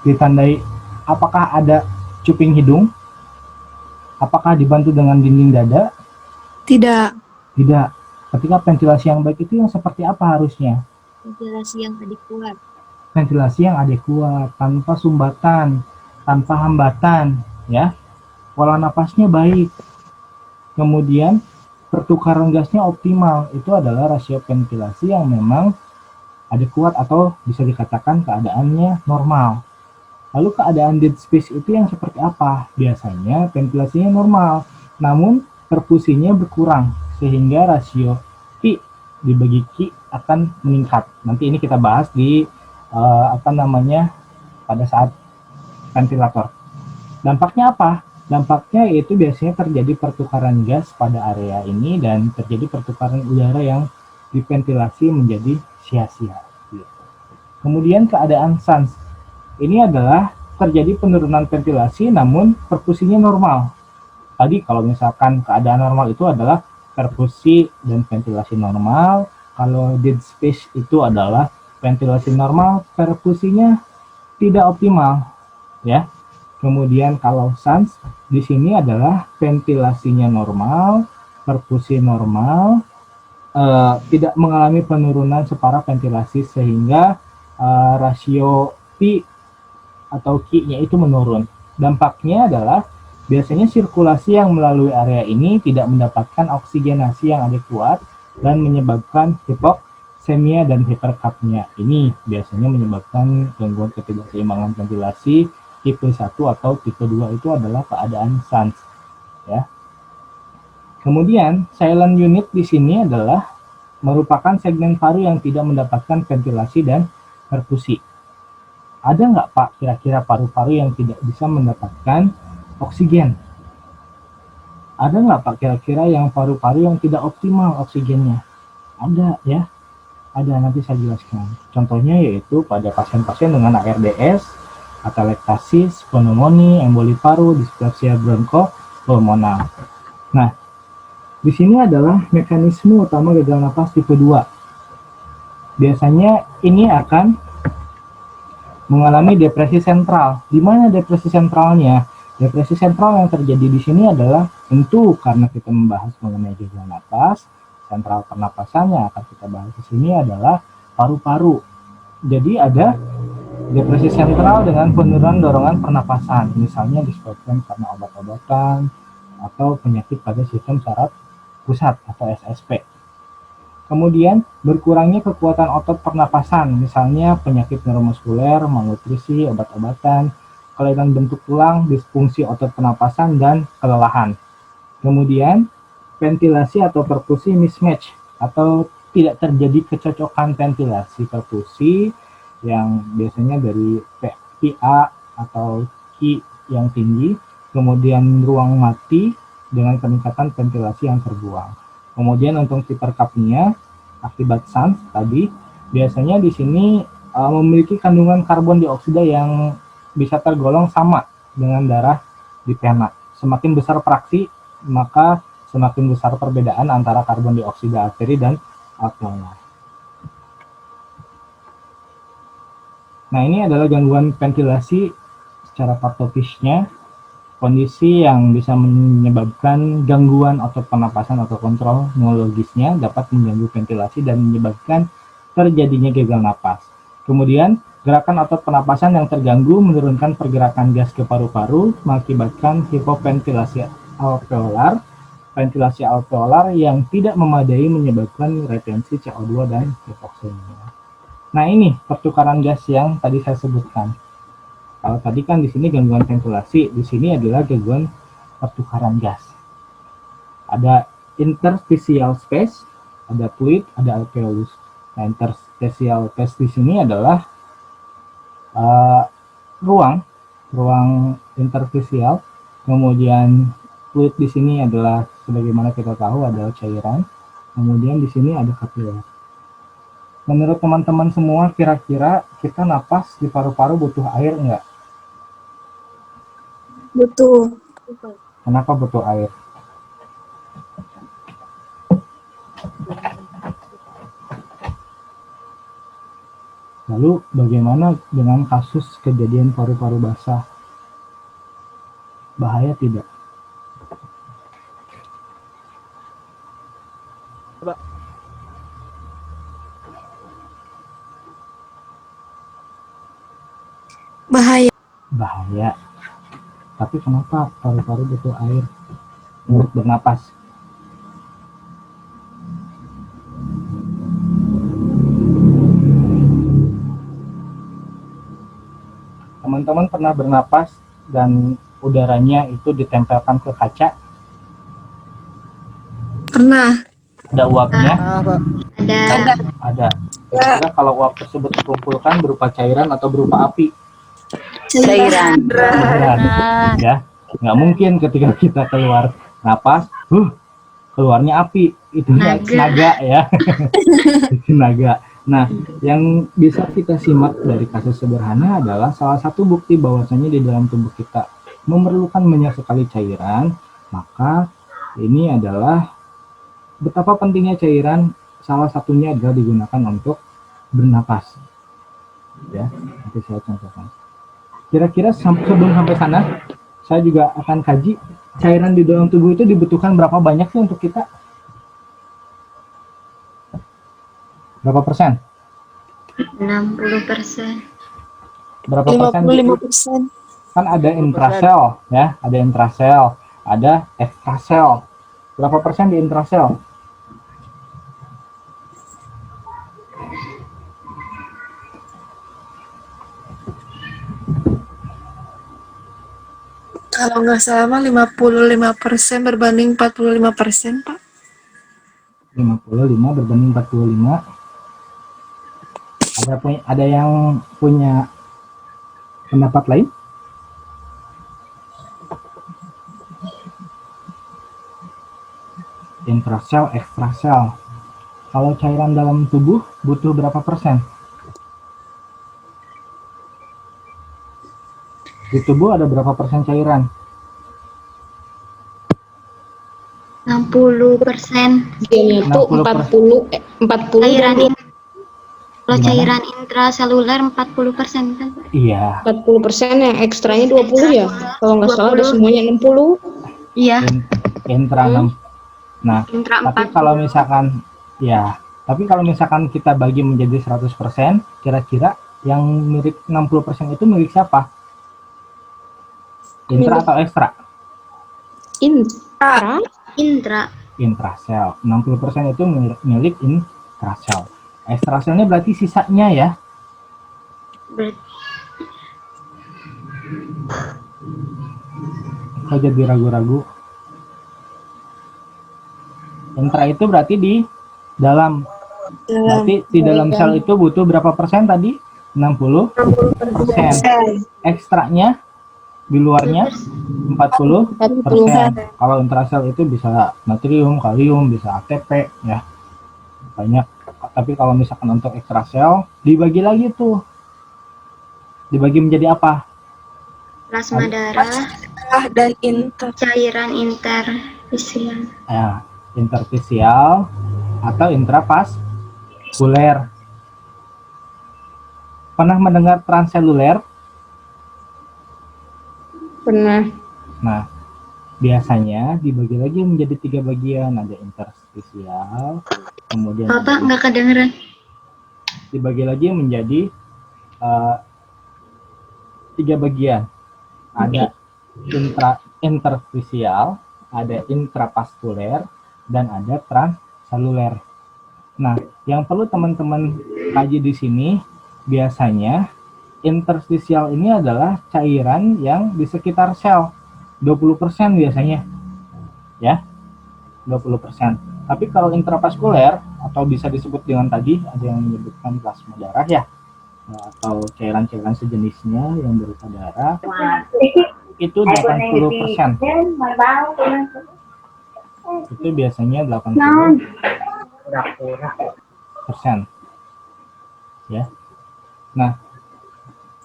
S1: Ditandai apakah ada cuping hidung? Apakah dibantu dengan dinding dada?
S2: Tidak.
S1: Tidak. Ketika ventilasi yang baik itu yang seperti apa harusnya?
S3: Ventilasi yang adekuat.
S1: Ventilasi yang adekuat, tanpa sumbatan, tanpa hambatan, ya. Pola napasnya baik. Kemudian pertukaran gasnya optimal. Itu adalah rasio ventilasi yang memang adekuat atau bisa dikatakan keadaannya normal. Lalu keadaan dead space itu yang seperti apa? Biasanya ventilasinya normal, namun perfusinya berkurang, sehingga rasio Q dibagi Q akan meningkat. Nanti ini kita bahas di pada saat ventilator. Dampaknya apa? Dampaknya yaitu biasanya terjadi pertukaran gas pada area ini dan terjadi pertukaran udara yang diventilasi menjadi sia-sia. Kemudian keadaan SANS. Ini adalah terjadi penurunan ventilasi namun perfusinya normal. Tadi kalau misalkan keadaan normal itu adalah perfusi dan ventilasi normal. Kalau dead space itu adalah ventilasi normal, perfusinya tidak optimal, ya. Kemudian kalau SANS di sini adalah ventilasinya normal, perfusi normal, tidak mengalami penurunan separah ventilasi sehingga rasio P atau Q-nya itu menurun. Dampaknya adalah biasanya sirkulasi yang melalui area ini tidak mendapatkan oksigenasi yang adekuat dan menyebabkan hipoksemia dan hiperkapnia. Ini biasanya menyebabkan gangguan ketidakseimbangan ventilasi tipe 1 atau tipe 2 itu adalah keadaan SANS, ya. Kemudian silent unit di sini adalah merupakan segmen paru yang tidak mendapatkan ventilasi dan perfusi. Ada nggak Pak kira-kira paru-paru yang tidak bisa mendapatkan oksigen? ada nggak Pak kira-kira yang paru-paru yang tidak optimal oksigennya? Ada ya, ada, nanti saya jelaskan. Contohnya yaitu pada pasien-pasien dengan ARDS, atelektasis, pneumonia, emboli paru, dispepsia bronko-pulmonal. Nah, di sini adalah mekanisme utama gagal napas tipe 2. Biasanya ini akan mengalami depresi sentral. Di mana depresi sentralnya? Depresi sentral yang terjadi di sini adalah tentu karena kita membahas mengenai gagal napas, sentral pernapasan yang akan kita bahas di sini adalah paru-paru. Jadi ada depresi sentral dengan penurunan dorongan pernapasan, misalnya disebabkan karena obat-obatan atau penyakit pada sistem saraf pusat atau SSP. Kemudian berkurangnya kekuatan otot pernapasan, misalnya penyakit neuromuskuler, malnutrisi, obat-obatan, kelainan bentuk tulang, disfungsi otot pernapasan, dan kelelahan. Kemudian ventilasi atau perfusi mismatch atau tidak terjadi kecocokan ventilasi perfusi yang biasanya dari PA atau Q yang tinggi, kemudian ruang mati dengan peningkatan ventilasi yang terbuang. Kemudian untuk hiperkapnia akibat SANS tadi, biasanya di sini memiliki kandungan karbon dioksida yang bisa tergolong sama dengan darah di pena. Semakin besar fraksi, maka semakin besar perbedaan antara karbon dioksida arteri dan alveolar. Nah, ini adalah gangguan ventilasi secara patofisnya, kondisi yang bisa menyebabkan gangguan otot pernapasan atau kontrol neurologisnya dapat mengganggu ventilasi dan menyebabkan terjadinya gagal napas. Kemudian, gerakan otot pernapasan yang terganggu menurunkan pergerakan gas ke paru-paru, mengakibatkan hipoventilasi alveolar. Ventilasi alveolar yang tidak memadai menyebabkan retensi CO2 dan hipoksemia. Nah, ini pertukaran gas yang tadi saya sebutkan. Kalau tadi kan di sini gangguan ventilasi, di sini adalah gangguan pertukaran gas. Ada interstitial space, ada fluid, ada alveolus. Nah, interstitial space di sini adalah ruang interstisial. Kemudian fluid di sini adalah sebagaimana kita tahu adalah cairan. Kemudian di sini ada kapiler. Menurut teman-teman semua, kira-kira kita napas di paru-paru butuh air enggak?
S2: Butuh.
S1: Kenapa butuh air? Lalu bagaimana dengan kasus kejadian paru-paru basah? Bahaya tidak?
S2: Bahaya.
S1: Bahaya. Tapi kenapa paru-paru butuh air untuk bernapas? Teman-teman pernah bernapas dan udaranya itu ditempelkan ke kaca?
S2: Pernah.
S1: Ada uapnya?
S3: Ada.
S1: Ada. Kira-kira kalau uap tersebut dikumpulkan berupa cairan atau berupa api?
S6: Cairan.
S1: Cairan. Ya, nggak mungkin ketika kita keluar napas, keluarnya api. Itu naga ya. Itu naga. Nah, yang bisa kita simak dari kasus sederhana adalah salah satu bukti bahwasanya di dalam tubuh kita memerlukan banyak sekali cairan, maka ini adalah betapa pentingnya cairan. Salah satunya adalah digunakan untuk bernapas. Ya, nanti saya contohkan. Kira-kira sebelum sampai sana, saya juga akan kaji cairan di dalam tubuh itu dibutuhkan berapa banyak sih untuk kita? Berapa persen?
S3: 60%.
S1: Berapa persen?
S2: 55%.
S1: Kan ada intrasel, ya, ada intrasel, ada ekstrasel. Berapa persen di intrasel?
S2: Kalau nggak salah mah 55% berbanding 45%, Pak.
S1: 55 berbanding 45. Ada yang punya pendapat lain? intrasel, ekstrasel. Kalau cairan dalam tubuh butuh berapa persen? Di tubuh ada berapa persen cairan?
S3: 60%.
S5: Dia itu 40
S3: Cairan kalau
S1: Gimana?
S3: cairan intraseluler 40% kan, Pak?
S1: Iya,
S5: 40%, yang ekstranya 20 ya. Kalau nggak salah ada
S3: 20.
S5: semuanya 60.
S3: Iya,
S1: intra 6. Nah,
S3: intra
S1: tapi
S3: 40.
S1: kalau misalkan tapi kalau misalkan kita bagi menjadi 100%, kira-kira yang milik 60% itu milik siapa? Intra atau ekstra?
S5: Intra.
S1: Intrasel. 60% itu milik intrasel. Ekstraselnya berarti sisanya ya.
S3: Berarti
S1: Kok jadi ragu-ragu? Intra itu berarti di dalam. Berarti di dalam sel itu butuh berapa persen tadi? 60%. Ekstranya di luarnya 40%. Kalau intrasel itu bisa natrium, kalium, bisa ATP ya. Banyak. Tapi kalau misalkan untuk ekstrasel dibagi lagi tuh. Dibagi menjadi apa?
S3: plasma darah,
S2: Dan inter.
S3: cairan interstisial.
S1: Ya, interstisial atau intravaskuler. Pernah mendengar transseluler?
S5: Pernah.
S1: Nah, biasanya dibagi lagi menjadi 3 bagian. Ada interstisial, kemudian
S3: Bapak nggak kedengeran.
S1: dibagi lagi menjadi 3 bagian. Ada interstisial, ada intravaskuler, dan ada transseluler. Nah, yang perlu teman-teman kaji di sini, biasanya interstisial ini adalah cairan yang di sekitar sel. 20% biasanya. Ya, 20%. Tapi kalau intravaskuler, atau bisa disebut dengan tadi, ada yang menyebutkan plasma darah ya, atau cairan-cairan sejenisnya yang berupa darah, itu 80%. Itu biasanya 80%. Ya. Nah,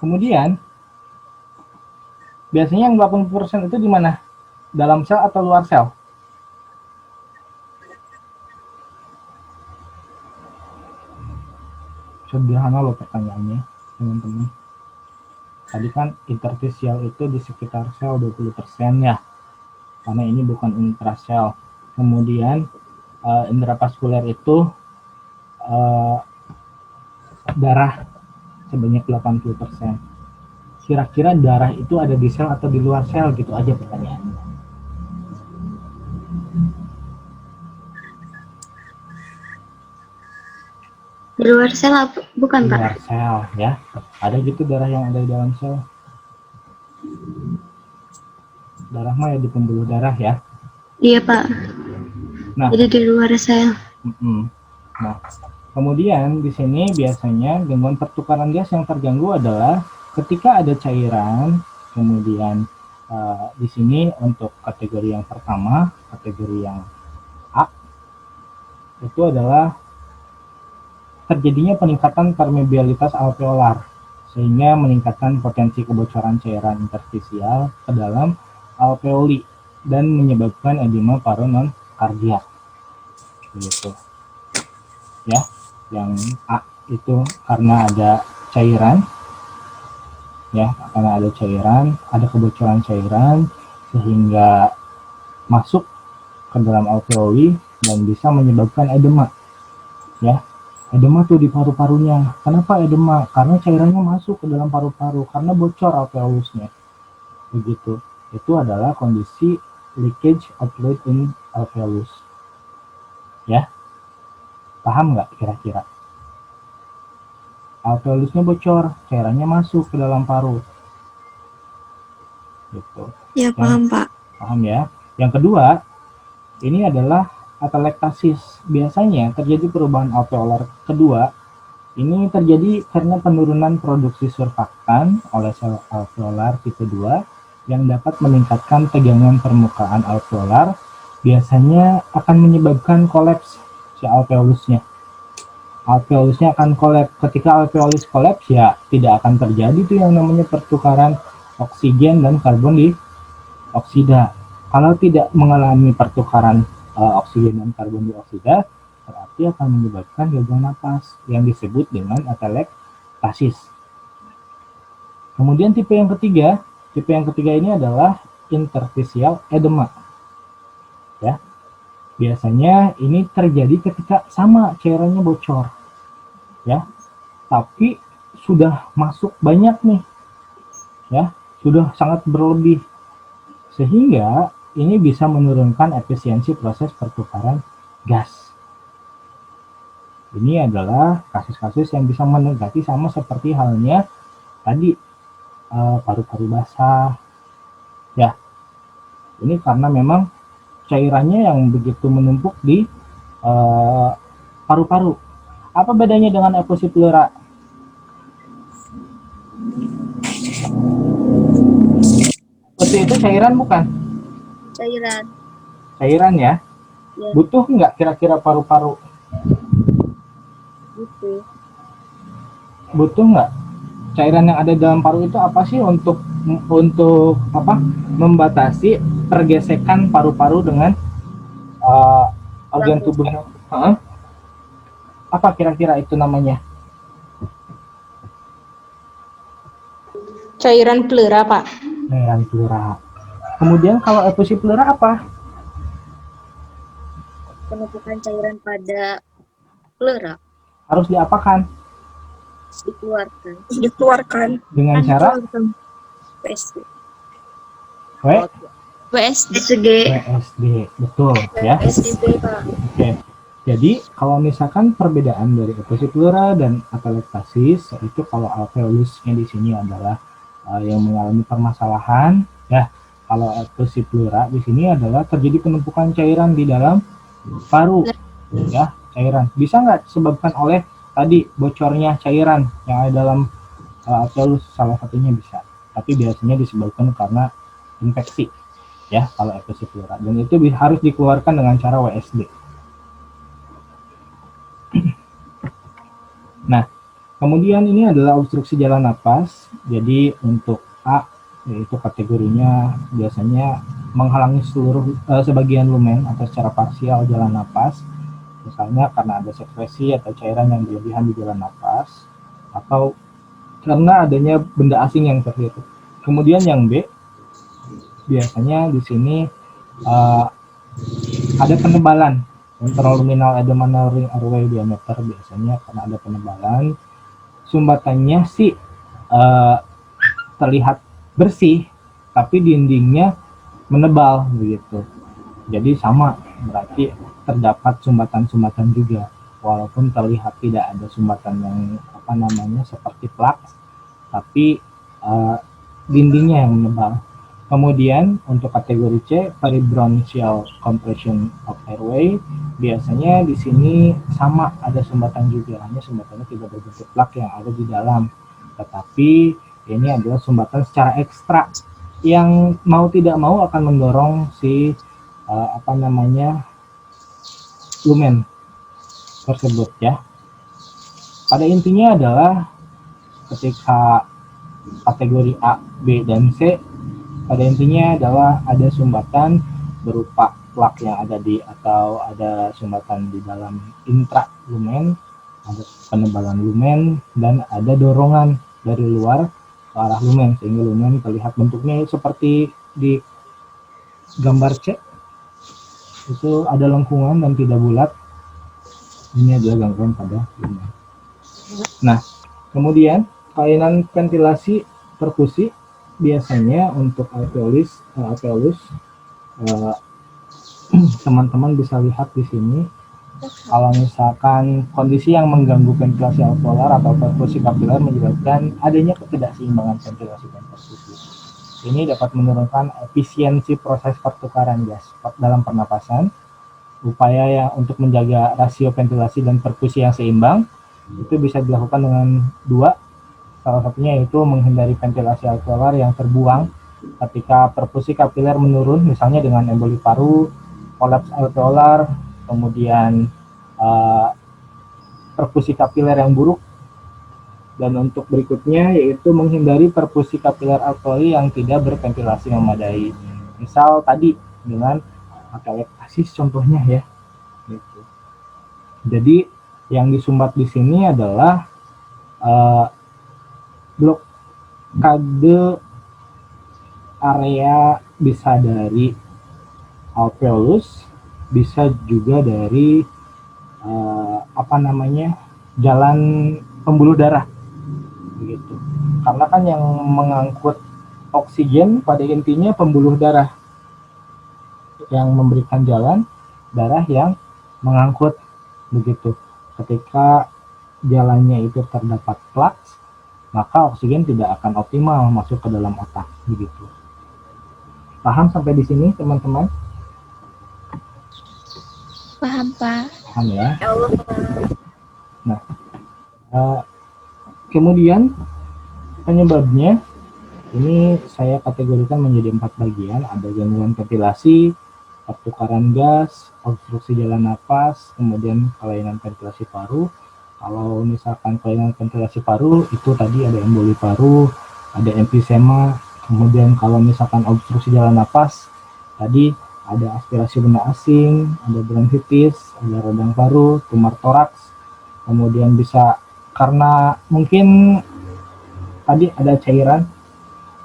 S1: kemudian biasanya yang 80% itu di mana? Dalam sel atau luar sel? Sederhana loh pertanyaannya, teman-teman. Tadi kan interstisial itu di sekitar sel 20% ya, karena ini bukan intrasel. Kemudian intravaskuler itu darah sebanyak 80%. Kira-kira darah itu ada di sel atau di luar sel, gitu aja pertanyaannya.
S3: Di luar sel apa? Bukan,
S1: Di
S3: Pak?
S1: luar sel ya. Ada gitu darah yang ada di dalam sel. Darah mah ya di pembuluh darah ya.
S3: Iya, Pak.
S1: Nah,
S3: Jadi di luar sel.
S1: Nah, kemudian di sini biasanya gangguan pertukaran gas yang terganggu adalah ketika ada cairan, kemudian di sini untuk kategori yang pertama, kategori yang A, itu adalah terjadinya peningkatan permeabilitas alveolar, sehingga meningkatkan potensi kebocoran cairan interstisial ke dalam alveoli dan menyebabkan edema paru non kardiak. Begitu. Ya, yang A itu karena ada cairan, ya, karena ada cairan, ada kebocoran cairan sehingga masuk ke dalam alveoli dan bisa menyebabkan edema. Ya, edema tuh di paru-parunya. Kenapa edema? Karena cairannya masuk ke dalam paru-paru, karena bocor alveolusnya. Begitu. Itu adalah kondisi leakage of fluid in alveolus. Ya, paham nggak kira-kira? Alveolusnya bocor, cairannya masuk ke dalam paru. Gitu.
S2: Ya, paham, Pak.
S1: Paham ya? Yang kedua, ini adalah atelektasis. Biasanya terjadi perubahan alveolar kedua. Ini terjadi karena penurunan produksi surfaktan oleh sel alveolar tipe 2 yang dapat meningkatkan tegangan permukaan alveolar biasanya akan menyebabkan kolaps si alveolusnya. Alveolusnya akan kolaps. Ketika alveolus kolaps, ya tidak akan terjadi tuh yang namanya pertukaran oksigen dan karbon dioksida. Kalau tidak mengalami pertukaran oksigen dan karbon dioksida, berarti akan menyebabkan gagal napas yang disebut dengan atelektasis. Kemudian tipe yang ketiga ini adalah interstitial edema. Ya. Biasanya ini terjadi ketika sama cairannya bocor. Ya. Tapi sudah masuk banyak nih. Ya, sudah sangat berlebih. Sehingga ini bisa menurunkan efisiensi proses pertukaran gas. Ini adalah kasus-kasus yang bisa mendekati sama seperti halnya tadi paru-paru basah. Ya, ini karena memang cairannya yang begitu menumpuk di paru-paru. Apa bedanya dengan efusi pleura? Efusi itu cairan bukan?
S3: Cairan.
S1: Cairan ya?
S3: Ya.
S1: Butuh nggak kira-kira paru-paru?
S3: Gitu.
S1: Butuh nggak? Cairan yang ada dalam paru itu apa sih untuk apa? Membatasi pergesekan paru-paru dengan organ tubuhnya. Apa kira-kira itu namanya?
S5: Cairan pleura, Pak.
S1: Cairan pleura. Kemudian kalau efusi pleura apa?
S3: Penumpukan cairan pada pleura
S1: Harus diapakan?
S3: dikeluarkan
S1: Dengan cara
S3: PSD.
S1: WSD, betul ya.
S3: PSD, Pak.
S1: Oke. Jadi kalau misalkan perbedaan dari efusi pleura dan atelektasis, itu kalau alveolusnya di sini adalah yang mengalami permasalahan, ya. Kalau efusi pleura di sini adalah terjadi penumpukan cairan di dalam paru, ya, cairan. Bisa nggak disebabkan oleh tadi bocornya cairan yang ada dalam alveolus? Salah satunya bisa, tapi biasanya disebabkan karena infeksi, ya, kalau efusi pleura. Dan itu harus dikeluarkan dengan cara WSD. Nah, kemudian ini adalah obstruksi jalan napas. Jadi untuk A, yaitu kategorinya biasanya menghalangi sebagian lumen atau secara parsial jalan napas, misalnya karena ada sekresi atau cairan yang berlebihan di jalan napas, atau karena adanya benda asing yang terhirup. Kemudian yang B, biasanya di sini ada penebalan intraluminal edema ring airway diameter, biasanya karena ada penebalan. Sumbatannya sih terlihat bersih, tapi dindingnya menebal begitu. Jadi sama, berarti terdapat sumbatan-sumbatan juga, walaupun terlihat tidak ada sumbatan yang seperti plak, tapi dindingnya yang menebal. Kemudian untuk kategori C, peribronchial compression of airway, biasanya di sini sama, ada sumbatan juga, hanya sumbatannya tidak berbentuk plak yang ada di dalam, tetapi ini adalah sumbatan secara ekstra yang mau tidak mau akan mendorong si lumen tersebut, ya. Pada intinya adalah ketika kategori A, B, dan C, pada intinya adalah ada sumbatan berupa plak yang ada di, atau ada sumbatan di dalam intralumen, ada penebalan lumen, dan ada dorongan dari luar ke arah lumen, sehingga lumen terlihat bentuknya seperti di gambar C. Itu ada lengkungan dan tidak bulat. Ini adalah gangguan pada lumen. Nah, kemudian kelainan ventilasi perkusi biasanya untuk alveolus, teman-teman bisa lihat di sini. Kalau misalkan kondisi yang mengganggu ventilasi alveolar atau perkusi kapiler menyebabkan adanya ketidakseimbangan ventilasi dan perkusi. Ini dapat menurunkan efisiensi proses pertukaran gas dalam pernapasan. Upaya yang untuk menjaga rasio ventilasi dan perkusi yang seimbang itu bisa dilakukan dengan dua. Salah satunya yaitu menghindari ventilasi alveolar yang terbuang ketika perfusi kapiler menurun, misalnya dengan emboli paru kolaps alveolar, kemudian perfusi kapiler yang buruk, dan untuk berikutnya yaitu menghindari perfusi kapiler alveoli yang tidak berventilasi memadai. Misal tadi dengan atelektasis contohnya ya. Gitu. Jadi yang disumbat di sini adalah blokade area, bisa dari alveolus, bisa juga dari jalan pembuluh darah begitu. Karena kan yang mengangkut oksigen pada intinya pembuluh darah yang memberikan jalan darah yang mengangkut begitu. Ketika jalannya itu terdapat flux, maka oksigen tidak akan optimal masuk ke dalam otak begitu. Paham sampai di sini teman-teman?
S4: Paham, Pak.
S1: Paham ya?
S3: Ya Allah.
S1: Nah, kemudian penyebabnya ini saya kategorikan menjadi 4 bagian. Ada gangguan ventilasi, pertukaran gas, obstruksi jalan napas, kemudian kelainan ventilasi paru. Kalau misalkan kelainan ventilasi paru itu tadi ada emboli paru, ada emfisema. Kemudian kalau misalkan obstruksi jalan napas tadi ada aspirasi benda asing, ada bronkitis, ada radang paru, tumor toraks. Kemudian bisa karena mungkin tadi ada cairan,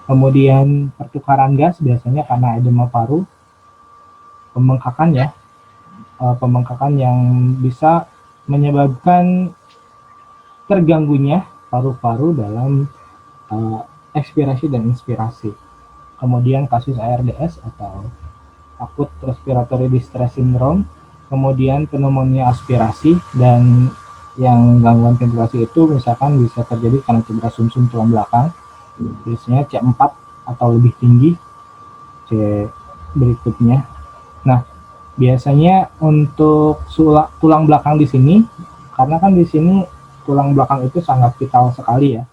S1: kemudian pertukaran gas biasanya karena edema paru, pembengkakan ya, pembengkakan yang bisa menyebabkan terganggunya paru-paru dalam ekspirasi dan inspirasi. Kemudian kasus ARDS atau akut respiratory distress syndrome, kemudian pneumonia aspirasi, dan yang gangguan ventilasi itu misalkan bisa terjadi karena cedera sumsum tulang belakang, biasanya C4 atau lebih tinggi, C berikutnya. Nah, biasanya untuk tulang belakang di sini, karena kan di sini tulang belakang itu sangat vital sekali ya,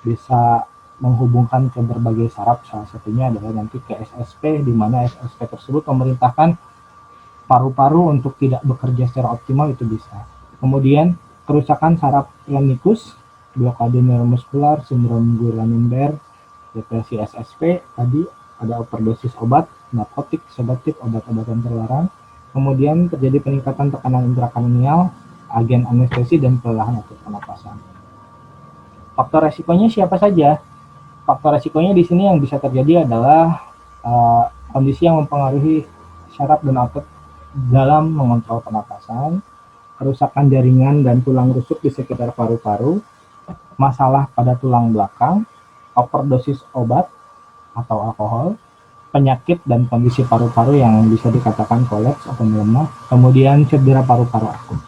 S1: bisa menghubungkan ke berbagai saraf, salah satunya adalah nanti ke SSP, di mana SSP tersebut memerintahkan paru-paru untuk tidak bekerja secara optimal, itu bisa. Kemudian kerusakan saraf lenikus, blokade neuromuskular, sindrom Guerin-Barré, depresi SSP, tadi ada overdosis obat, narkotik, sedatif, obat-obatan terlarang. Kemudian terjadi peningkatan tekanan intrakranial, agen anestesi, dan kelelahan atur pernapasan. Faktor resikonya siapa saja? Faktor resikonya di sini yang bisa terjadi adalah kondisi yang mempengaruhi syaraf dan otot dalam mengontrol pernapasan, kerusakan jaringan dan tulang rusuk di sekitar paru-paru, masalah pada tulang belakang, overdosis obat atau alkohol, penyakit dan kondisi paru-paru yang bisa dikatakan kolaps atau melemah, kemudian cedera paru-paru akut.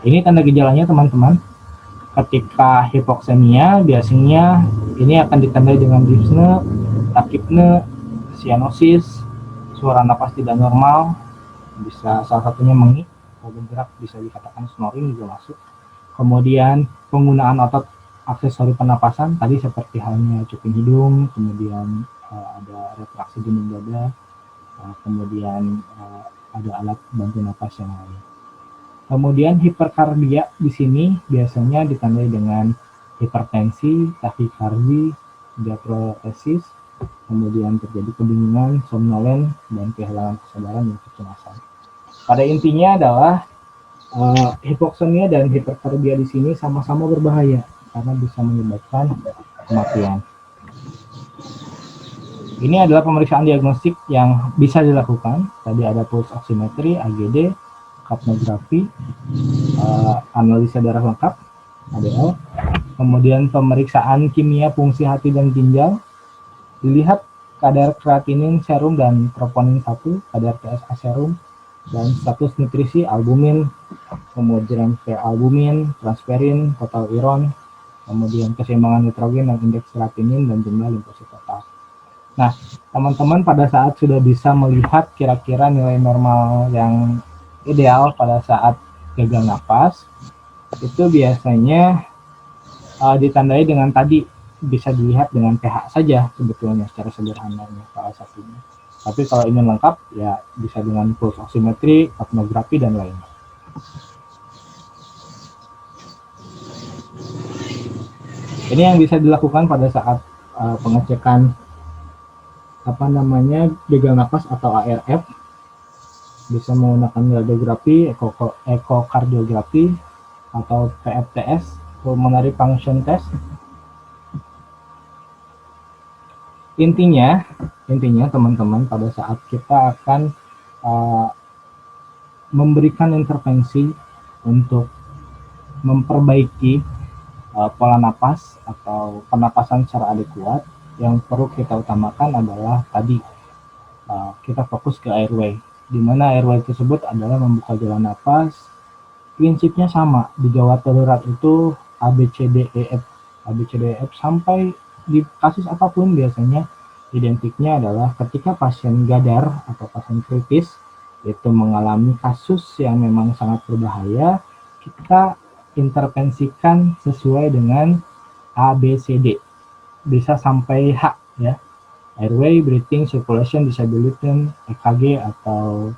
S1: Ini tanda gejalanya teman-teman. Ketika hipoksemia biasanya ini akan ditandai dengan dyspnea, takipne, cyanosis, suara napas tidak normal, bisa salah satunya mengik, kalau bergerak bisa dikatakan snoring juga masuk. Kemudian penggunaan otot aksesori pernapasan tadi seperti halnya cuping hidung, kemudian ada retraksi dinding dada, kemudian ada alat bantu napas yang lain. Kemudian hiperkardia di sini biasanya ditandai dengan hipertensi, takikardi, diaproresis, kemudian terjadi kebingungan, somnolen, dan kehilangan kesadaran dan kecemasan. Pada intinya adalah hipoksemia dan hiperkardia di sini sama-sama berbahaya karena bisa menyebabkan kematian. Ini adalah pemeriksaan diagnostik yang bisa dilakukan. Tadi ada pulse oximetry, AGD, kapnografi, analisa darah lengkap, ADL, kemudian pemeriksaan kimia fungsi hati dan ginjal, dilihat kadar kreatinin serum dan troponin 1, kadar TSH serum, dan status nutrisi albumin, kemudian albumin, transferin, total iron, kemudian keseimbangan nitrogen dan indeks kreatinin, dan jumlah limfosit total. Nah, teman-teman pada saat sudah bisa melihat kira-kira nilai normal yang ideal pada saat gagal napas, itu biasanya ditandai dengan tadi bisa dilihat dengan pH saja sebetulnya secara sederhananya salah satunya. Tapi kalau ingin lengkap ya bisa dengan pulse oximetry, capnografi dan lainnya. Ini yang bisa dilakukan pada saat pengecekan gagal napas atau ARF. Bisa menggunakan radiografi, ekokardiografi atau PFTS, pulmonary function test. Intinya teman-teman, pada saat kita akan memberikan intervensi untuk memperbaiki pola napas atau pernapasan secara adekuat, yang perlu kita utamakan adalah tadi kita fokus ke airway, di mana airway tersebut adalah membuka jalan napas. Prinsipnya sama di gawat darurat itu ABCDEF sampai di kasus apapun biasanya identiknya adalah ketika pasien gadar atau pasien kritis itu mengalami kasus yang memang sangat berbahaya, kita intervensikan sesuai dengan ABCD, bisa sampai H ya, airway, breathing, circulation, disability, EKG atau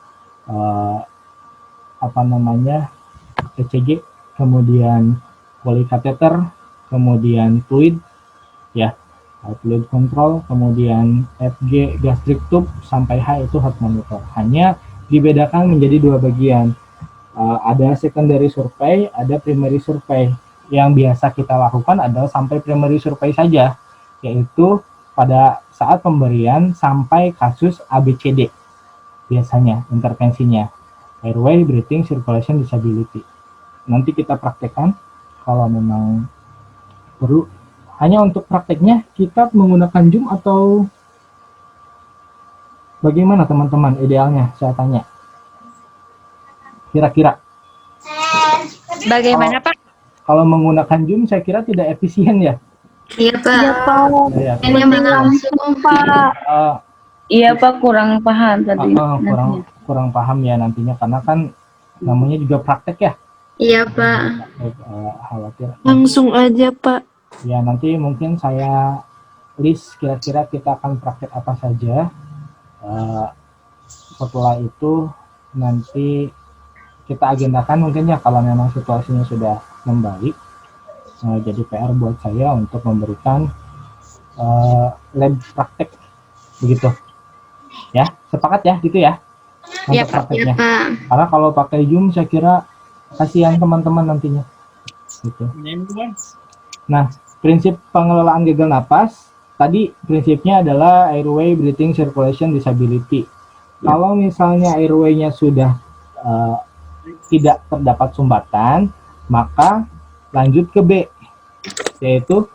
S1: ECG, kemudian polycatheter, kemudian fluid ya, fluid control, kemudian FG gastric tube sampai H itu heart monitor. Hanya dibedakan menjadi dua bagian. Ada secondary survey, ada primary survey. Yang biasa kita lakukan adalah sampai primary survey saja, yaitu pada saat pemberian sampai kasus ABCD. Biasanya intervensinya airway, breathing, circulation, disability. Nanti kita praktekkan kalau memang perlu. Hanya untuk prakteknya kita menggunakan Zoom atau bagaimana teman-teman idealnya, saya tanya. Kira-kira.
S3: Bagaimana Pak?
S1: Kalau menggunakan Zoom saya kira tidak efisien ya.
S3: Iya Pak.
S4: Iya, Pak.
S1: Ya,
S3: Hanya langsung
S4: Pak.
S6: Iya Pak, kurang paham tadi.
S1: kurang paham ya nantinya karena kan namanya juga praktek ya.
S3: Iya Pak.
S1: Khawatir.
S2: Langsung aja Pak.
S1: Ya nanti mungkin saya list kira-kira kita akan praktek apa saja. Setelah itu nanti kita agendakan mungkin ya kalau memang situasinya sudah membaik. Jadi PR buat saya untuk memberikan lab praktek begitu. Ya, sepakat ya gitu ya.
S3: Iya
S1: Untuk
S3: Pak. Iya
S1: prakteknya.
S3: Pak.
S1: Karena kalau pakai Zoom saya kira kasihan teman-teman nantinya. Gitu. Nah, prinsip pengelolaan gagal napas tadi prinsipnya adalah airway, breathing, circulation, disability. Kalau misalnya airway-nya sudah tidak terdapat sumbatan, maka lanjut ke B, yaitu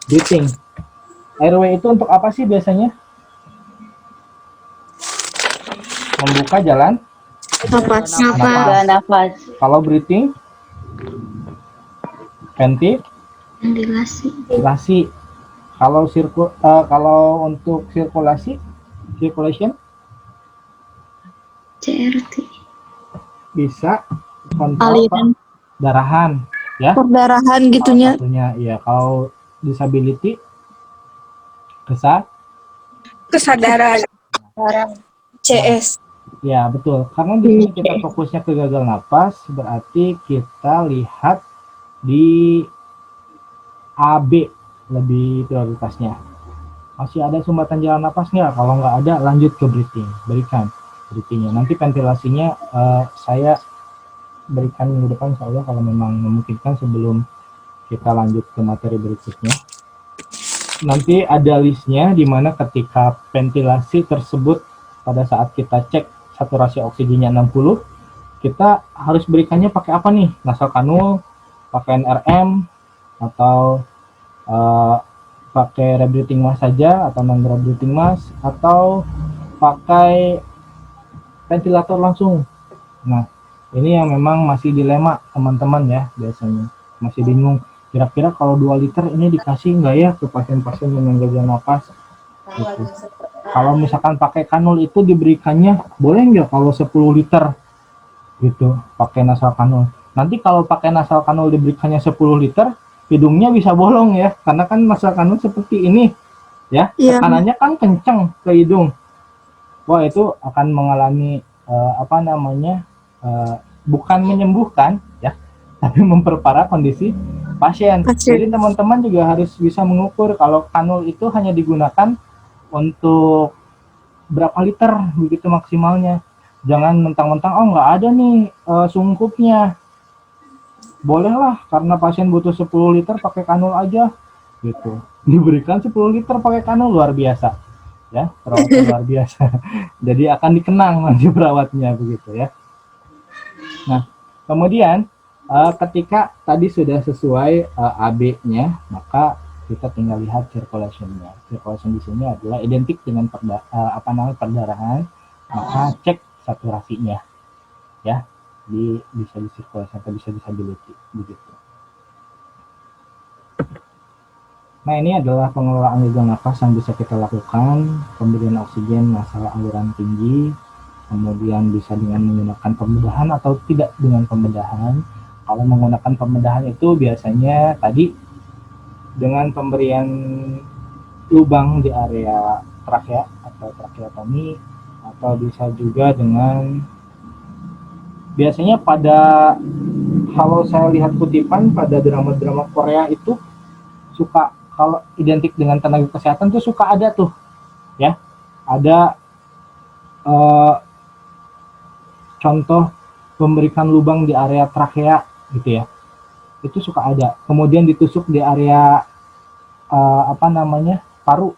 S1: breathing. Airway itu untuk apa sih biasanya? Membuka jalan
S2: Napas.
S6: Nafas.
S1: Kalau breathing,
S3: Ventilasi.
S1: ventilasi. Kalau untuk circulation
S3: CRT.
S1: bisa kontrol
S2: Aliran
S1: darahan ya.
S2: perdarahan gitunya.
S1: Satunya ya. Kalau disability
S3: Kesadaran.
S2: CS.
S1: ya betul. Karena di sini kita fokusnya ke gagal napas, berarti kita lihat di AB lebih prioritasnya. Masih ada sumbatan jalan napas nggak? Kalau nggak ada, lanjut ke breathing. Berikan breathingnya. Nanti ventilasinya saya berikan minggu depan insya Allah kalau memang memungkinkan sebelum kita lanjut ke materi berikutnya. Nanti ada listnya di mana ketika ventilasi tersebut pada saat kita cek saturasi oksigennya 60, kita harus berikannya pakai apa nih? Nasal kanul, pakai NRM, atau pakai rebreathing mask saja atau non rebreathing mask, atau pakai ventilator langsung. Nah, ini yang memang masih dilema teman-teman ya, biasanya masih bingung kira-kira kalau 2 liter ini dikasih nggak ya ke pasien-pasien yang gagal napas gitu. Kalau misalkan pakai kanul itu diberikannya boleh nggak kalau 10 liter gitu pakai nasal kanul. Nanti kalau pakai nasal kanul diberikannya 10 liter hidungnya bisa bolong ya, karena kan masuk kanul seperti ini ya,
S2: Iya.
S1: tekanannya kan kencang ke hidung. Wah, itu akan mengalami bukan menyembuhkan ya, tapi memperparah kondisi pasien.
S2: Pasien.
S1: Jadi teman-teman juga harus bisa mengukur kalau kanul itu hanya digunakan untuk berapa liter begitu maksimalnya. Jangan mentang-mentang oh nggak ada nih sungkupnya. Bolehlah karena pasien butuh 10 liter pakai kanul aja gitu. Diberikan 10 liter pakai kanul, luar biasa. Ya, perawatnya luar biasa. Jadi akan dikenang nanti perawatnya begitu ya. Nah, kemudian ketika tadi sudah sesuai AB-nya, maka kita tinggal lihat circulation-nya. Circulation di sini adalah identik dengan perdarahan, maka cek saturasinya ya, bisa di circulation atau bisa disability begitu. Nah, ini adalah pengelolaan gagal nafas yang bisa kita lakukan, pemberian oksigen masalah aliran tinggi, kemudian bisa dengan menggunakan pembedahan atau tidak dengan pembedahan. Kalau menggunakan pembedahan itu biasanya tadi dengan pemberian lubang di area trakea atau tracheotomy, atau bisa juga dengan biasanya kalau saya lihat kutipan pada drama-drama Korea itu suka, kalau identik dengan tenaga kesehatan tuh suka ada tuh ya, ada contoh memberikan lubang di area trakea gitu ya, itu suka ada, kemudian ditusuk di area paru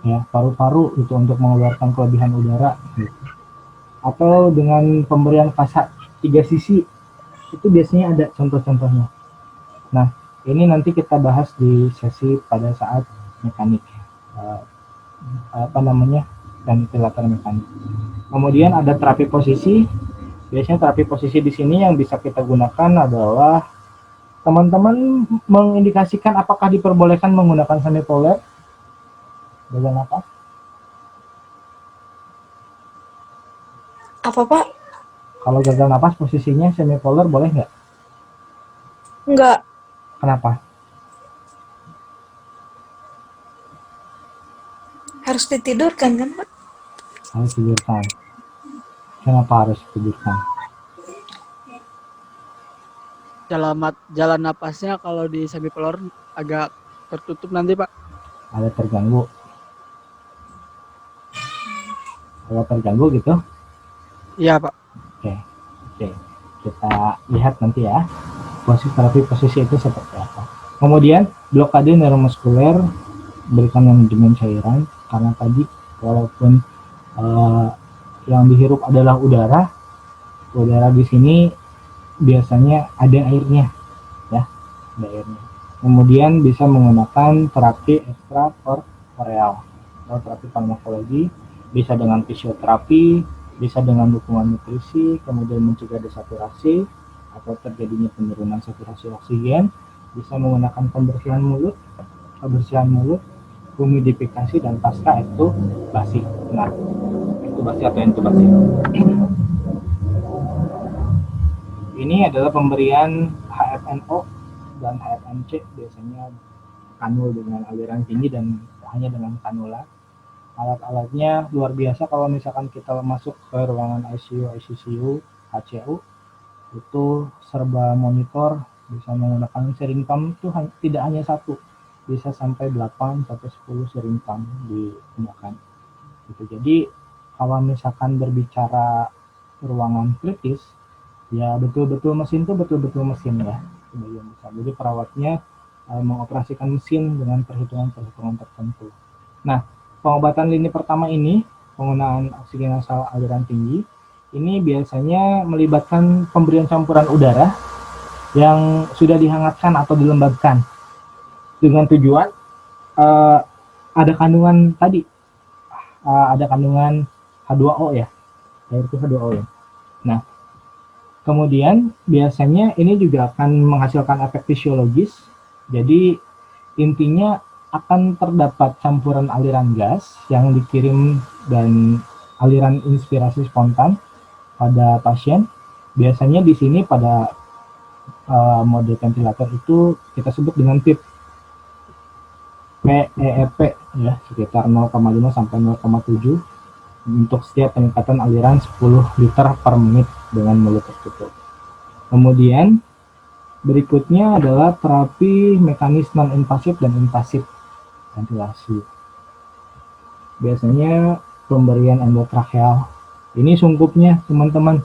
S1: ya, paru-paru itu untuk mengeluarkan kelebihan udara gitu. Atau dengan pemberian fasa 3 sisi, itu biasanya ada contoh-contohnya. Nah, ini nanti kita bahas di sesi pada saat mekanik ventilator mekanik. Kemudian ada terapi posisi. Biasanya terapi posisi di sini yang bisa kita gunakan adalah teman-teman mengindikasikan apakah diperbolehkan menggunakan semipolar gagal nafas.
S2: Apa Pak?
S1: Kalau gagal nafas posisinya semipolar boleh nggak?
S2: Enggak.
S1: Kenapa?
S2: Harus ditidurkan kan Pak?
S1: Harus tidurkan. Kenapa harus tidurkan?
S9: Jalan napasnya kalau di semipolar agak tertutup nanti Pak.
S1: Ada terganggu. Kalau terganggu gitu?
S9: Iya Pak.
S1: Oke. Kita lihat nanti ya. Terapi posisi itu seperti apa. Kemudian blokade neuromuskuler, berikan manajemen cairan, karena tadi walaupun yang dihirup adalah udara di sini biasanya ada airnya ya, ada airnya. Kemudian bisa menggunakan terapi ekstrakorporeal atau terapi farmakologi, bisa dengan fisioterapi, bisa dengan dukungan nutrisi, kemudian mencegah desaturasi atau terjadinya penurunan saturasi oksigen, bisa menggunakan pembersihan mulut, humidifikasi, dan pasca ekstubasi. Nah, ekstubasi atau intubasi. Ini adalah pemberian HFNO dan HFNC, biasanya kanul dengan aliran tinggi dan hanya dengan kanula. Alat-alatnya luar biasa. Kalau misalkan kita masuk ke ruangan ICU, HCU, itu serba monitor, bisa menggunakan syring pump itu tidak hanya satu, bisa sampai 8 sampai 10 syring pump digunakan. Gitu. Jadi kalau misalkan berbicara ruangan kritis, ya betul-betul mesin itu betul-betul mesin ya. Jadi perawatnya mengoperasikan mesin dengan perhitungan-perhitungan tertentu. Nah, pengobatan lini pertama ini, penggunaan oksigen nasal aliran tinggi, ini biasanya melibatkan pemberian campuran udara yang sudah dihangatkan atau dilembabkan dengan tujuan ada kandungan tadi, ada kandungan H2O ya, yaitu H2O ya. Nah, kemudian biasanya ini juga akan menghasilkan efek fisiologis. Jadi intinya akan terdapat campuran aliran gas yang dikirim dan aliran inspirasi spontan pada pasien. Biasanya di sini pada mode ventilator itu kita sebut dengan PEEP, PEEP ya, sekitar 0,5 sampai 0,7 untuk setiap peningkatan aliran 10 liter per menit dengan mulut tertutup. Kemudian berikutnya adalah terapi mekanis non-invasif dan invasif ventilasi. Biasanya pemberian endotracheal. Ini sungkupnya teman-teman,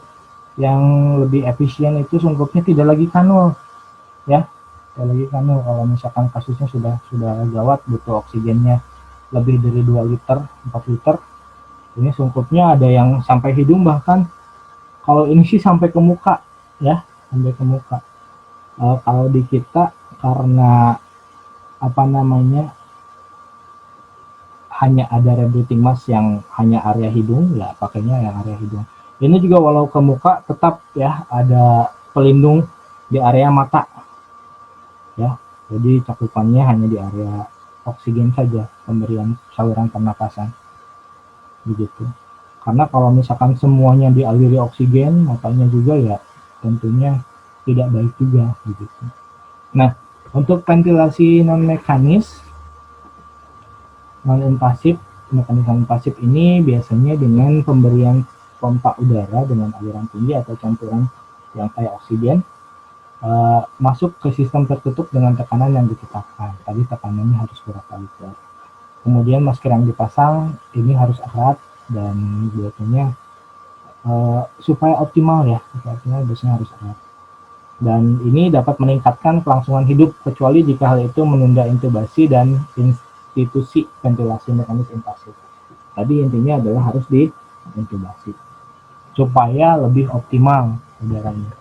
S1: yang lebih efisien itu sungkupnya tidak lagi kanul ya, tidak lagi kanul. Kalau misalkan kasusnya sudah gawat, butuh oksigennya lebih dari 2 liter 4 liter, ini sungkupnya ada yang sampai hidung, bahkan kalau ini sih sampai ke muka ya, sampai ke muka. Kalau di kita karena apa namanya, hanya ada rebreathing mask yang hanya area hidung, ya pakainya yang area hidung. Ini juga walau ke muka tetap ya ada pelindung di area mata ya, jadi cakupannya hanya di area oksigen saja, pemberian saluran pernapasan begitu. Karena kalau misalkan semuanya dialiri oksigen, matanya juga ya tentunya tidak baik juga begitu. Nah, untuk ventilasi non mekanis non invasif, mekanis non invasif ini biasanya dengan pemberian pompa udara dengan aliran tinggi atau campuran yang kayak oksigen, masuk ke sistem tertutup dengan tekanan yang ditetapkan. Tadi tekanannya harus berapa liter. Kemudian masker yang dipasang ini harus erat dan biasanya supaya optimal ya, biasanya harus erat. Dan ini dapat meningkatkan kelangsungan hidup kecuali jika hal itu menunda intubasi dan institusi ventilasi mekanis invasif. Tadi intinya adalah harus diintubasi supaya lebih optimal udaranya.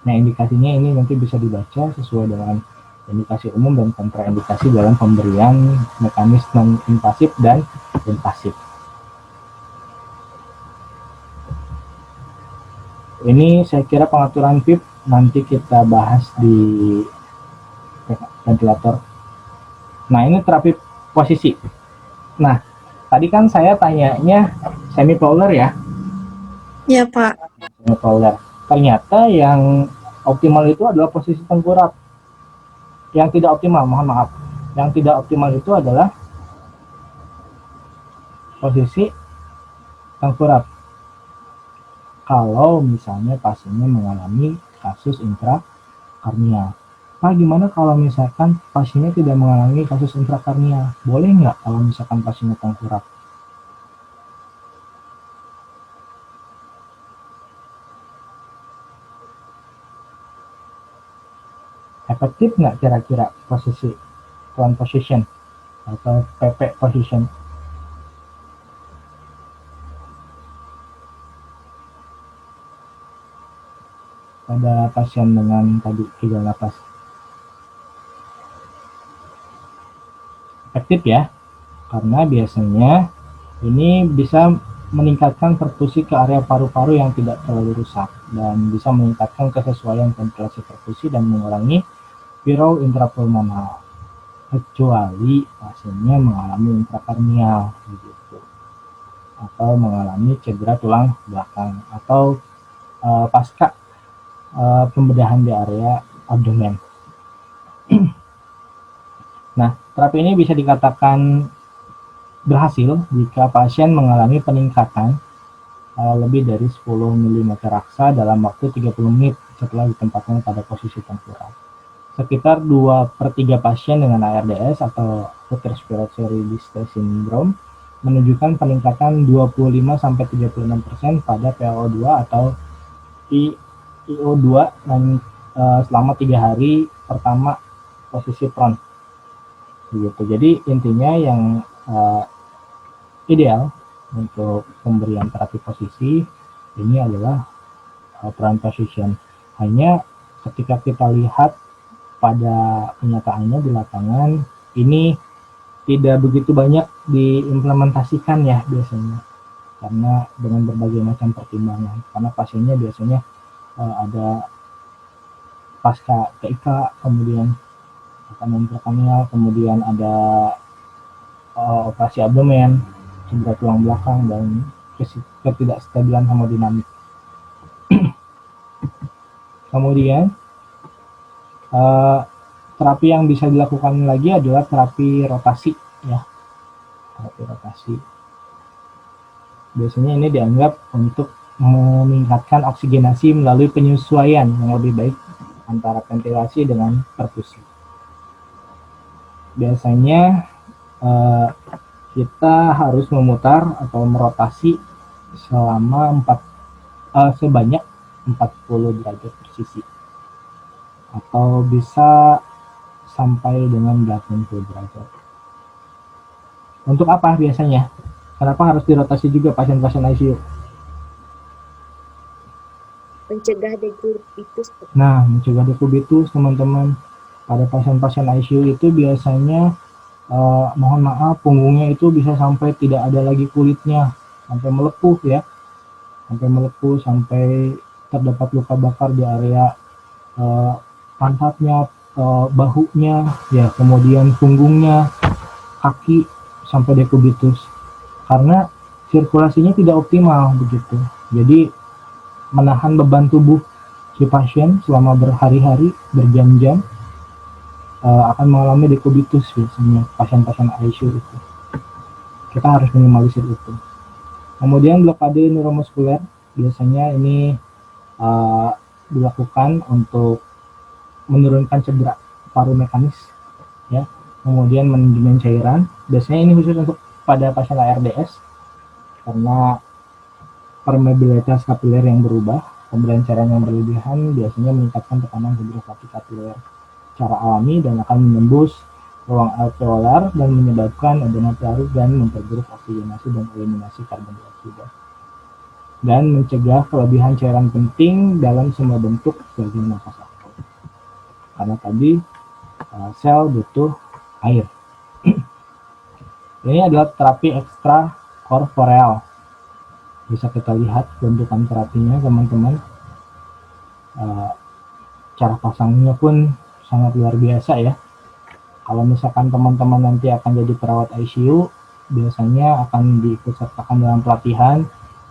S1: Nah, indikasinya ini nanti bisa dibaca sesuai dengan indikasi umum dan kontraindikasi dalam pemberian mekanis non invasif dan invasif. Ini saya kira pengaturan PIP nanti kita bahas di ventilator. Nah, ini terapi posisi. Nah, tadi kan saya tanyanya semi-prowler ya.
S2: Ya, Pak.
S1: Semi-prowler. Ternyata yang optimal itu adalah posisi tengkurap. Yang tidak optimal, mohon maaf. Yang tidak optimal itu adalah posisi tengkurap. Kalau misalnya pasiennya mengalami kasus intrakarnial. Pak, gimana kalau misalkan pasiennya tidak mengalami kasus intrakarnial? Boleh nggak kalau misalkan pasiennya tengkurap? Efektif nggak kira-kira posisi prone position atau PP position? Pada pasien dengan tadi gagal napas. Efektif ya, karena biasanya ini bisa meningkatkan perfusi ke area paru-paru yang tidak terlalu rusak dan bisa meningkatkan kesesuaian ventilasi perfusi dan mengurangi viral intrapulmonal, kecuali pasiennya mengalami intrakarnial begitu, atau mengalami cedera tulang belakang atau pasca pembedahan di area abdomen. Nah, terapi ini bisa dikatakan berhasil jika pasien mengalami peningkatan lebih dari 10 mm raksa dalam waktu 30 menit setelah ditempatkan pada posisi tengkurap. Sekitar 2/3 pasien dengan ARDS atau acute respiratory distress syndrome menunjukkan peningkatan 25-36% pada PaO2 atau IO2 dan selama 3 hari pertama posisi prone. Begitu. Jadi intinya yang ideal untuk pemberian terapi posisi ini adalah prone position. Hanya ketika kita lihat pada kenyataannya di lapangan ini tidak begitu banyak diimplementasikan ya biasanya, karena dengan berbagai macam pertimbangan, karena pasiennya biasanya ada pasca TIK, kemudian intrakranial, kemudian ada operasi abdomen, cedera tulang belakang, dan ketidakstabilan hemodinamik. Kemudian terapi yang bisa dilakukan lagi adalah terapi rotasi ya. Terapi rotasi. Biasanya ini dianggap untuk meningkatkan oksigenasi melalui penyesuaian yang lebih baik antara ventilasi dengan perfusi. Biasanya kita harus memutar atau merotasi selama sebanyak 40 derajat per sisi, atau bisa sampai dengan 80 derajat. Untuk apa biasanya? Kenapa harus dirotasi juga pasien-pasien ICU?
S10: Mencegah dekubitus.
S1: Nah, mencegah dekubitus, teman-teman. Pada pasien-pasien ICU itu biasanya mohon maaf, punggungnya itu bisa sampai tidak ada lagi kulitnya, sampai melepuh ya, sampai terdapat luka bakar di area pantatnya, bahunya, ya, kemudian punggungnya, kaki, sampai dekubitus. Karena sirkulasinya tidak optimal begitu. Jadi menahan beban tubuh si pasien selama berhari-hari, berjam-jam, akan mengalami dekubitus biasanya pasien-pasien ICU itu. Kita harus minimalisir itu. Kemudian blokade neuromuskuler, biasanya ini dilakukan untuk menurunkan cedera paru mekanis ya. Kemudian manajemen cairan, biasanya ini khusus untuk pada pasien ARDS karena permeabilitas kapiler yang berubah, pemberian cairan yang berlebihan biasanya meningkatkan tekanan hidrostati kapiler secara alami dan akan menembus ruang alveolar dan menyebabkan edema paru dan memperburuk oksigenasi dan eliminasi karbon dioksida, dan mencegah kelebihan cairan penting dalam semua bentuk gagal nafas akut. Karena tadi sel butuh air. Ini adalah terapi ekstra korporeal. Bisa kita lihat bentukan terapinya, teman-teman. Cara pasangnya pun sangat luar biasa ya. Kalau misalkan teman-teman nanti akan jadi perawat ICU, biasanya akan diikutsertakan dalam pelatihan,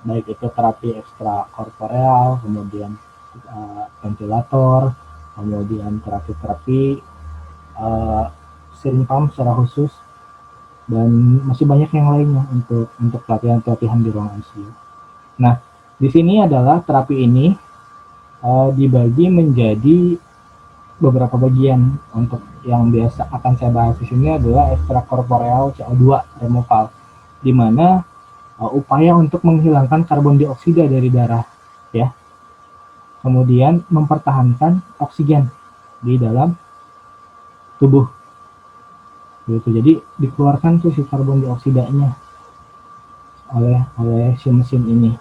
S1: baik itu terapi ekstra korporeal, kemudian ventilator, kemudian terapi-terapi steering pump secara khusus, dan masih banyak yang lainnya untuk pelatihan-pelatihan di ruang ICU. Nah, di sini adalah terapi ini dibagi menjadi beberapa bagian. Untuk yang biasa akan saya bahas di sini adalah ekstrakorporeal CO2 removal, di mana upaya untuk menghilangkan karbon dioksida dari darah, ya. Kemudian mempertahankan oksigen di dalam tubuh. Gitu. Jadi dikeluarkan tuh si karbon dioksidanya oleh si mesin ini.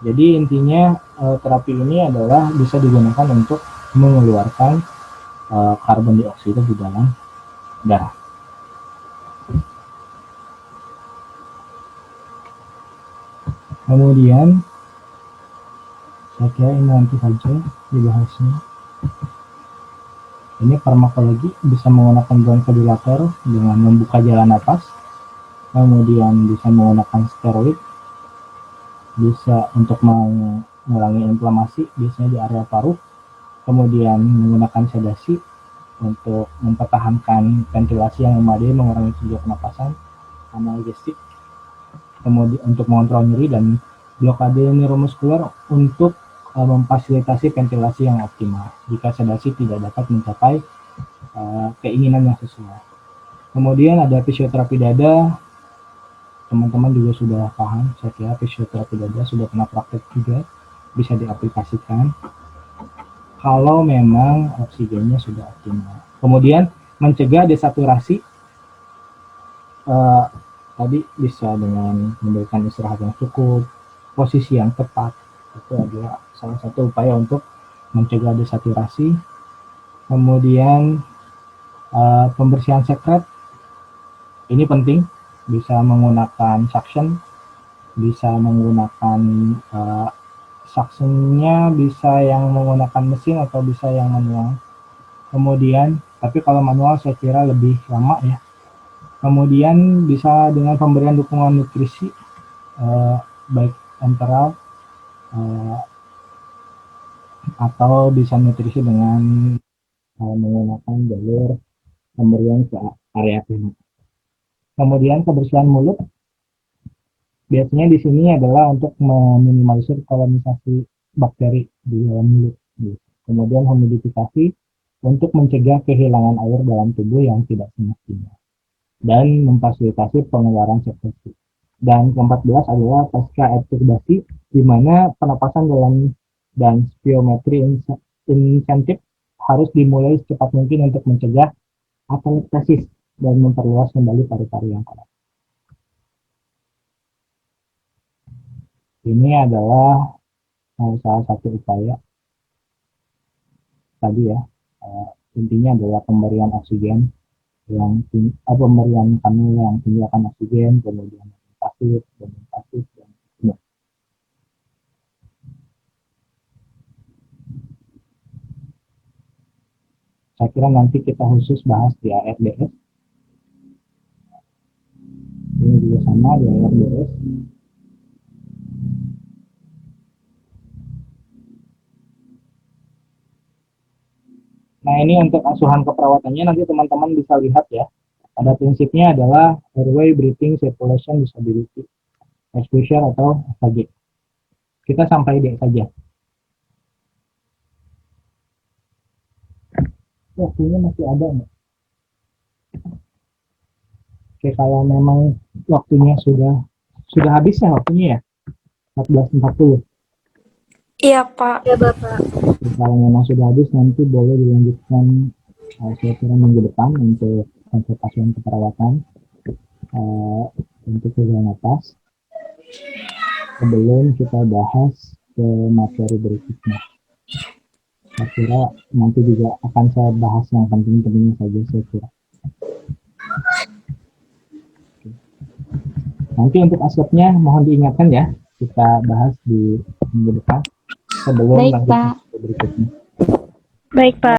S1: Jadi intinya terapi ini adalah bisa digunakan untuk mengeluarkan karbon dioksida di dalam darah. Kemudian saya kira ini nanti saja dibahasnya. Ini farmakologi, bisa menggunakan bronchodilator dengan membuka jalan napas, kemudian bisa menggunakan steroid, bisa untuk mengurangi inflamasi biasanya di area paru, kemudian menggunakan sedasi untuk mempertahankan ventilasi yang memadai, mengurangi sejauh pernapasan, analgesik, kemudian untuk mengontrol nyeri, dan blokade neuromuskuler untuk memfasilitasi ventilasi yang optimal jika sedasi tidak dapat mencapai keinginan yang sesuai. Kemudian ada fisioterapi dada, teman-teman juga sudah paham, saya kira fisioterapi dada sudah pernah praktek juga, bisa diaplikasikan kalau memang oksigennya sudah optimal. Kemudian mencegah desaturasi, tadi bisa dengan memberikan istirahat yang cukup, posisi yang tepat, itu adalah salah satu upaya untuk mencegah desaturasi. Kemudian pembersihan sekret, ini penting, bisa menggunakan suction, bisa menggunakan suctionnya bisa yang menggunakan mesin atau bisa yang manual. Kemudian, tapi kalau manual saya kira lebih lama ya. Kemudian bisa dengan pemberian dukungan nutrisi, baik enteral, atau bisa nutrisi dengan menggunakan jalur pemberian ke area klinik. Kemudian kebersihan mulut biasanya di sini adalah untuk meminimalisir kolonisasi bakteri di dalam mulut. Kemudian humidifikasi untuk mencegah kehilangan air dalam tubuh yang tidak semestinya dan memfasilitasi pengeluaran sekresi. Dan ke-14 adalah pasca ekstubasi, di mana penapasan dalam dan spirometri insentif harus dimulai secepat mungkin untuk mencegah atelektasis dan memperluas kembali paru-paru yang kotor. Ini adalah salah satu upaya tadi ya, intinya adalah pemberian oksigen yang pemberian kanul yang tinggi akan oksigen, kemudian pasif, dan seterusnya. Saya kira nanti kita khusus bahas di ARDS. Ini juga sama di ARDS. Nah, ini untuk asuhan keperawatannya nanti teman-teman bisa lihat ya. Pada prinsipnya adalah airway, breathing, circulation, disability, exposure atau FAG. Kita sampai D saja. Waktunya masih ada nggak? Oke, kalau memang waktunya sudah habis ya waktunya ya, 14.40.
S2: Iya, Pak. Iya, Bapak.
S1: Kalau memang sudah habis nanti boleh dilanjutkan saya kira minggu depan untuk konsultasi keperawatan untuk gagal napas sebelum kita bahas ke materi berikutnya. Saya kira nanti juga akan saya bahas yang penting-pentingnya saja saya kira. Nanti untuk aspeknya mohon diingatkan ya, kita bahas di minggu depan sebelum
S3: Baik,
S1: lanjut
S3: Pak.
S1: ke berikutnya.
S4: Baik, Pak.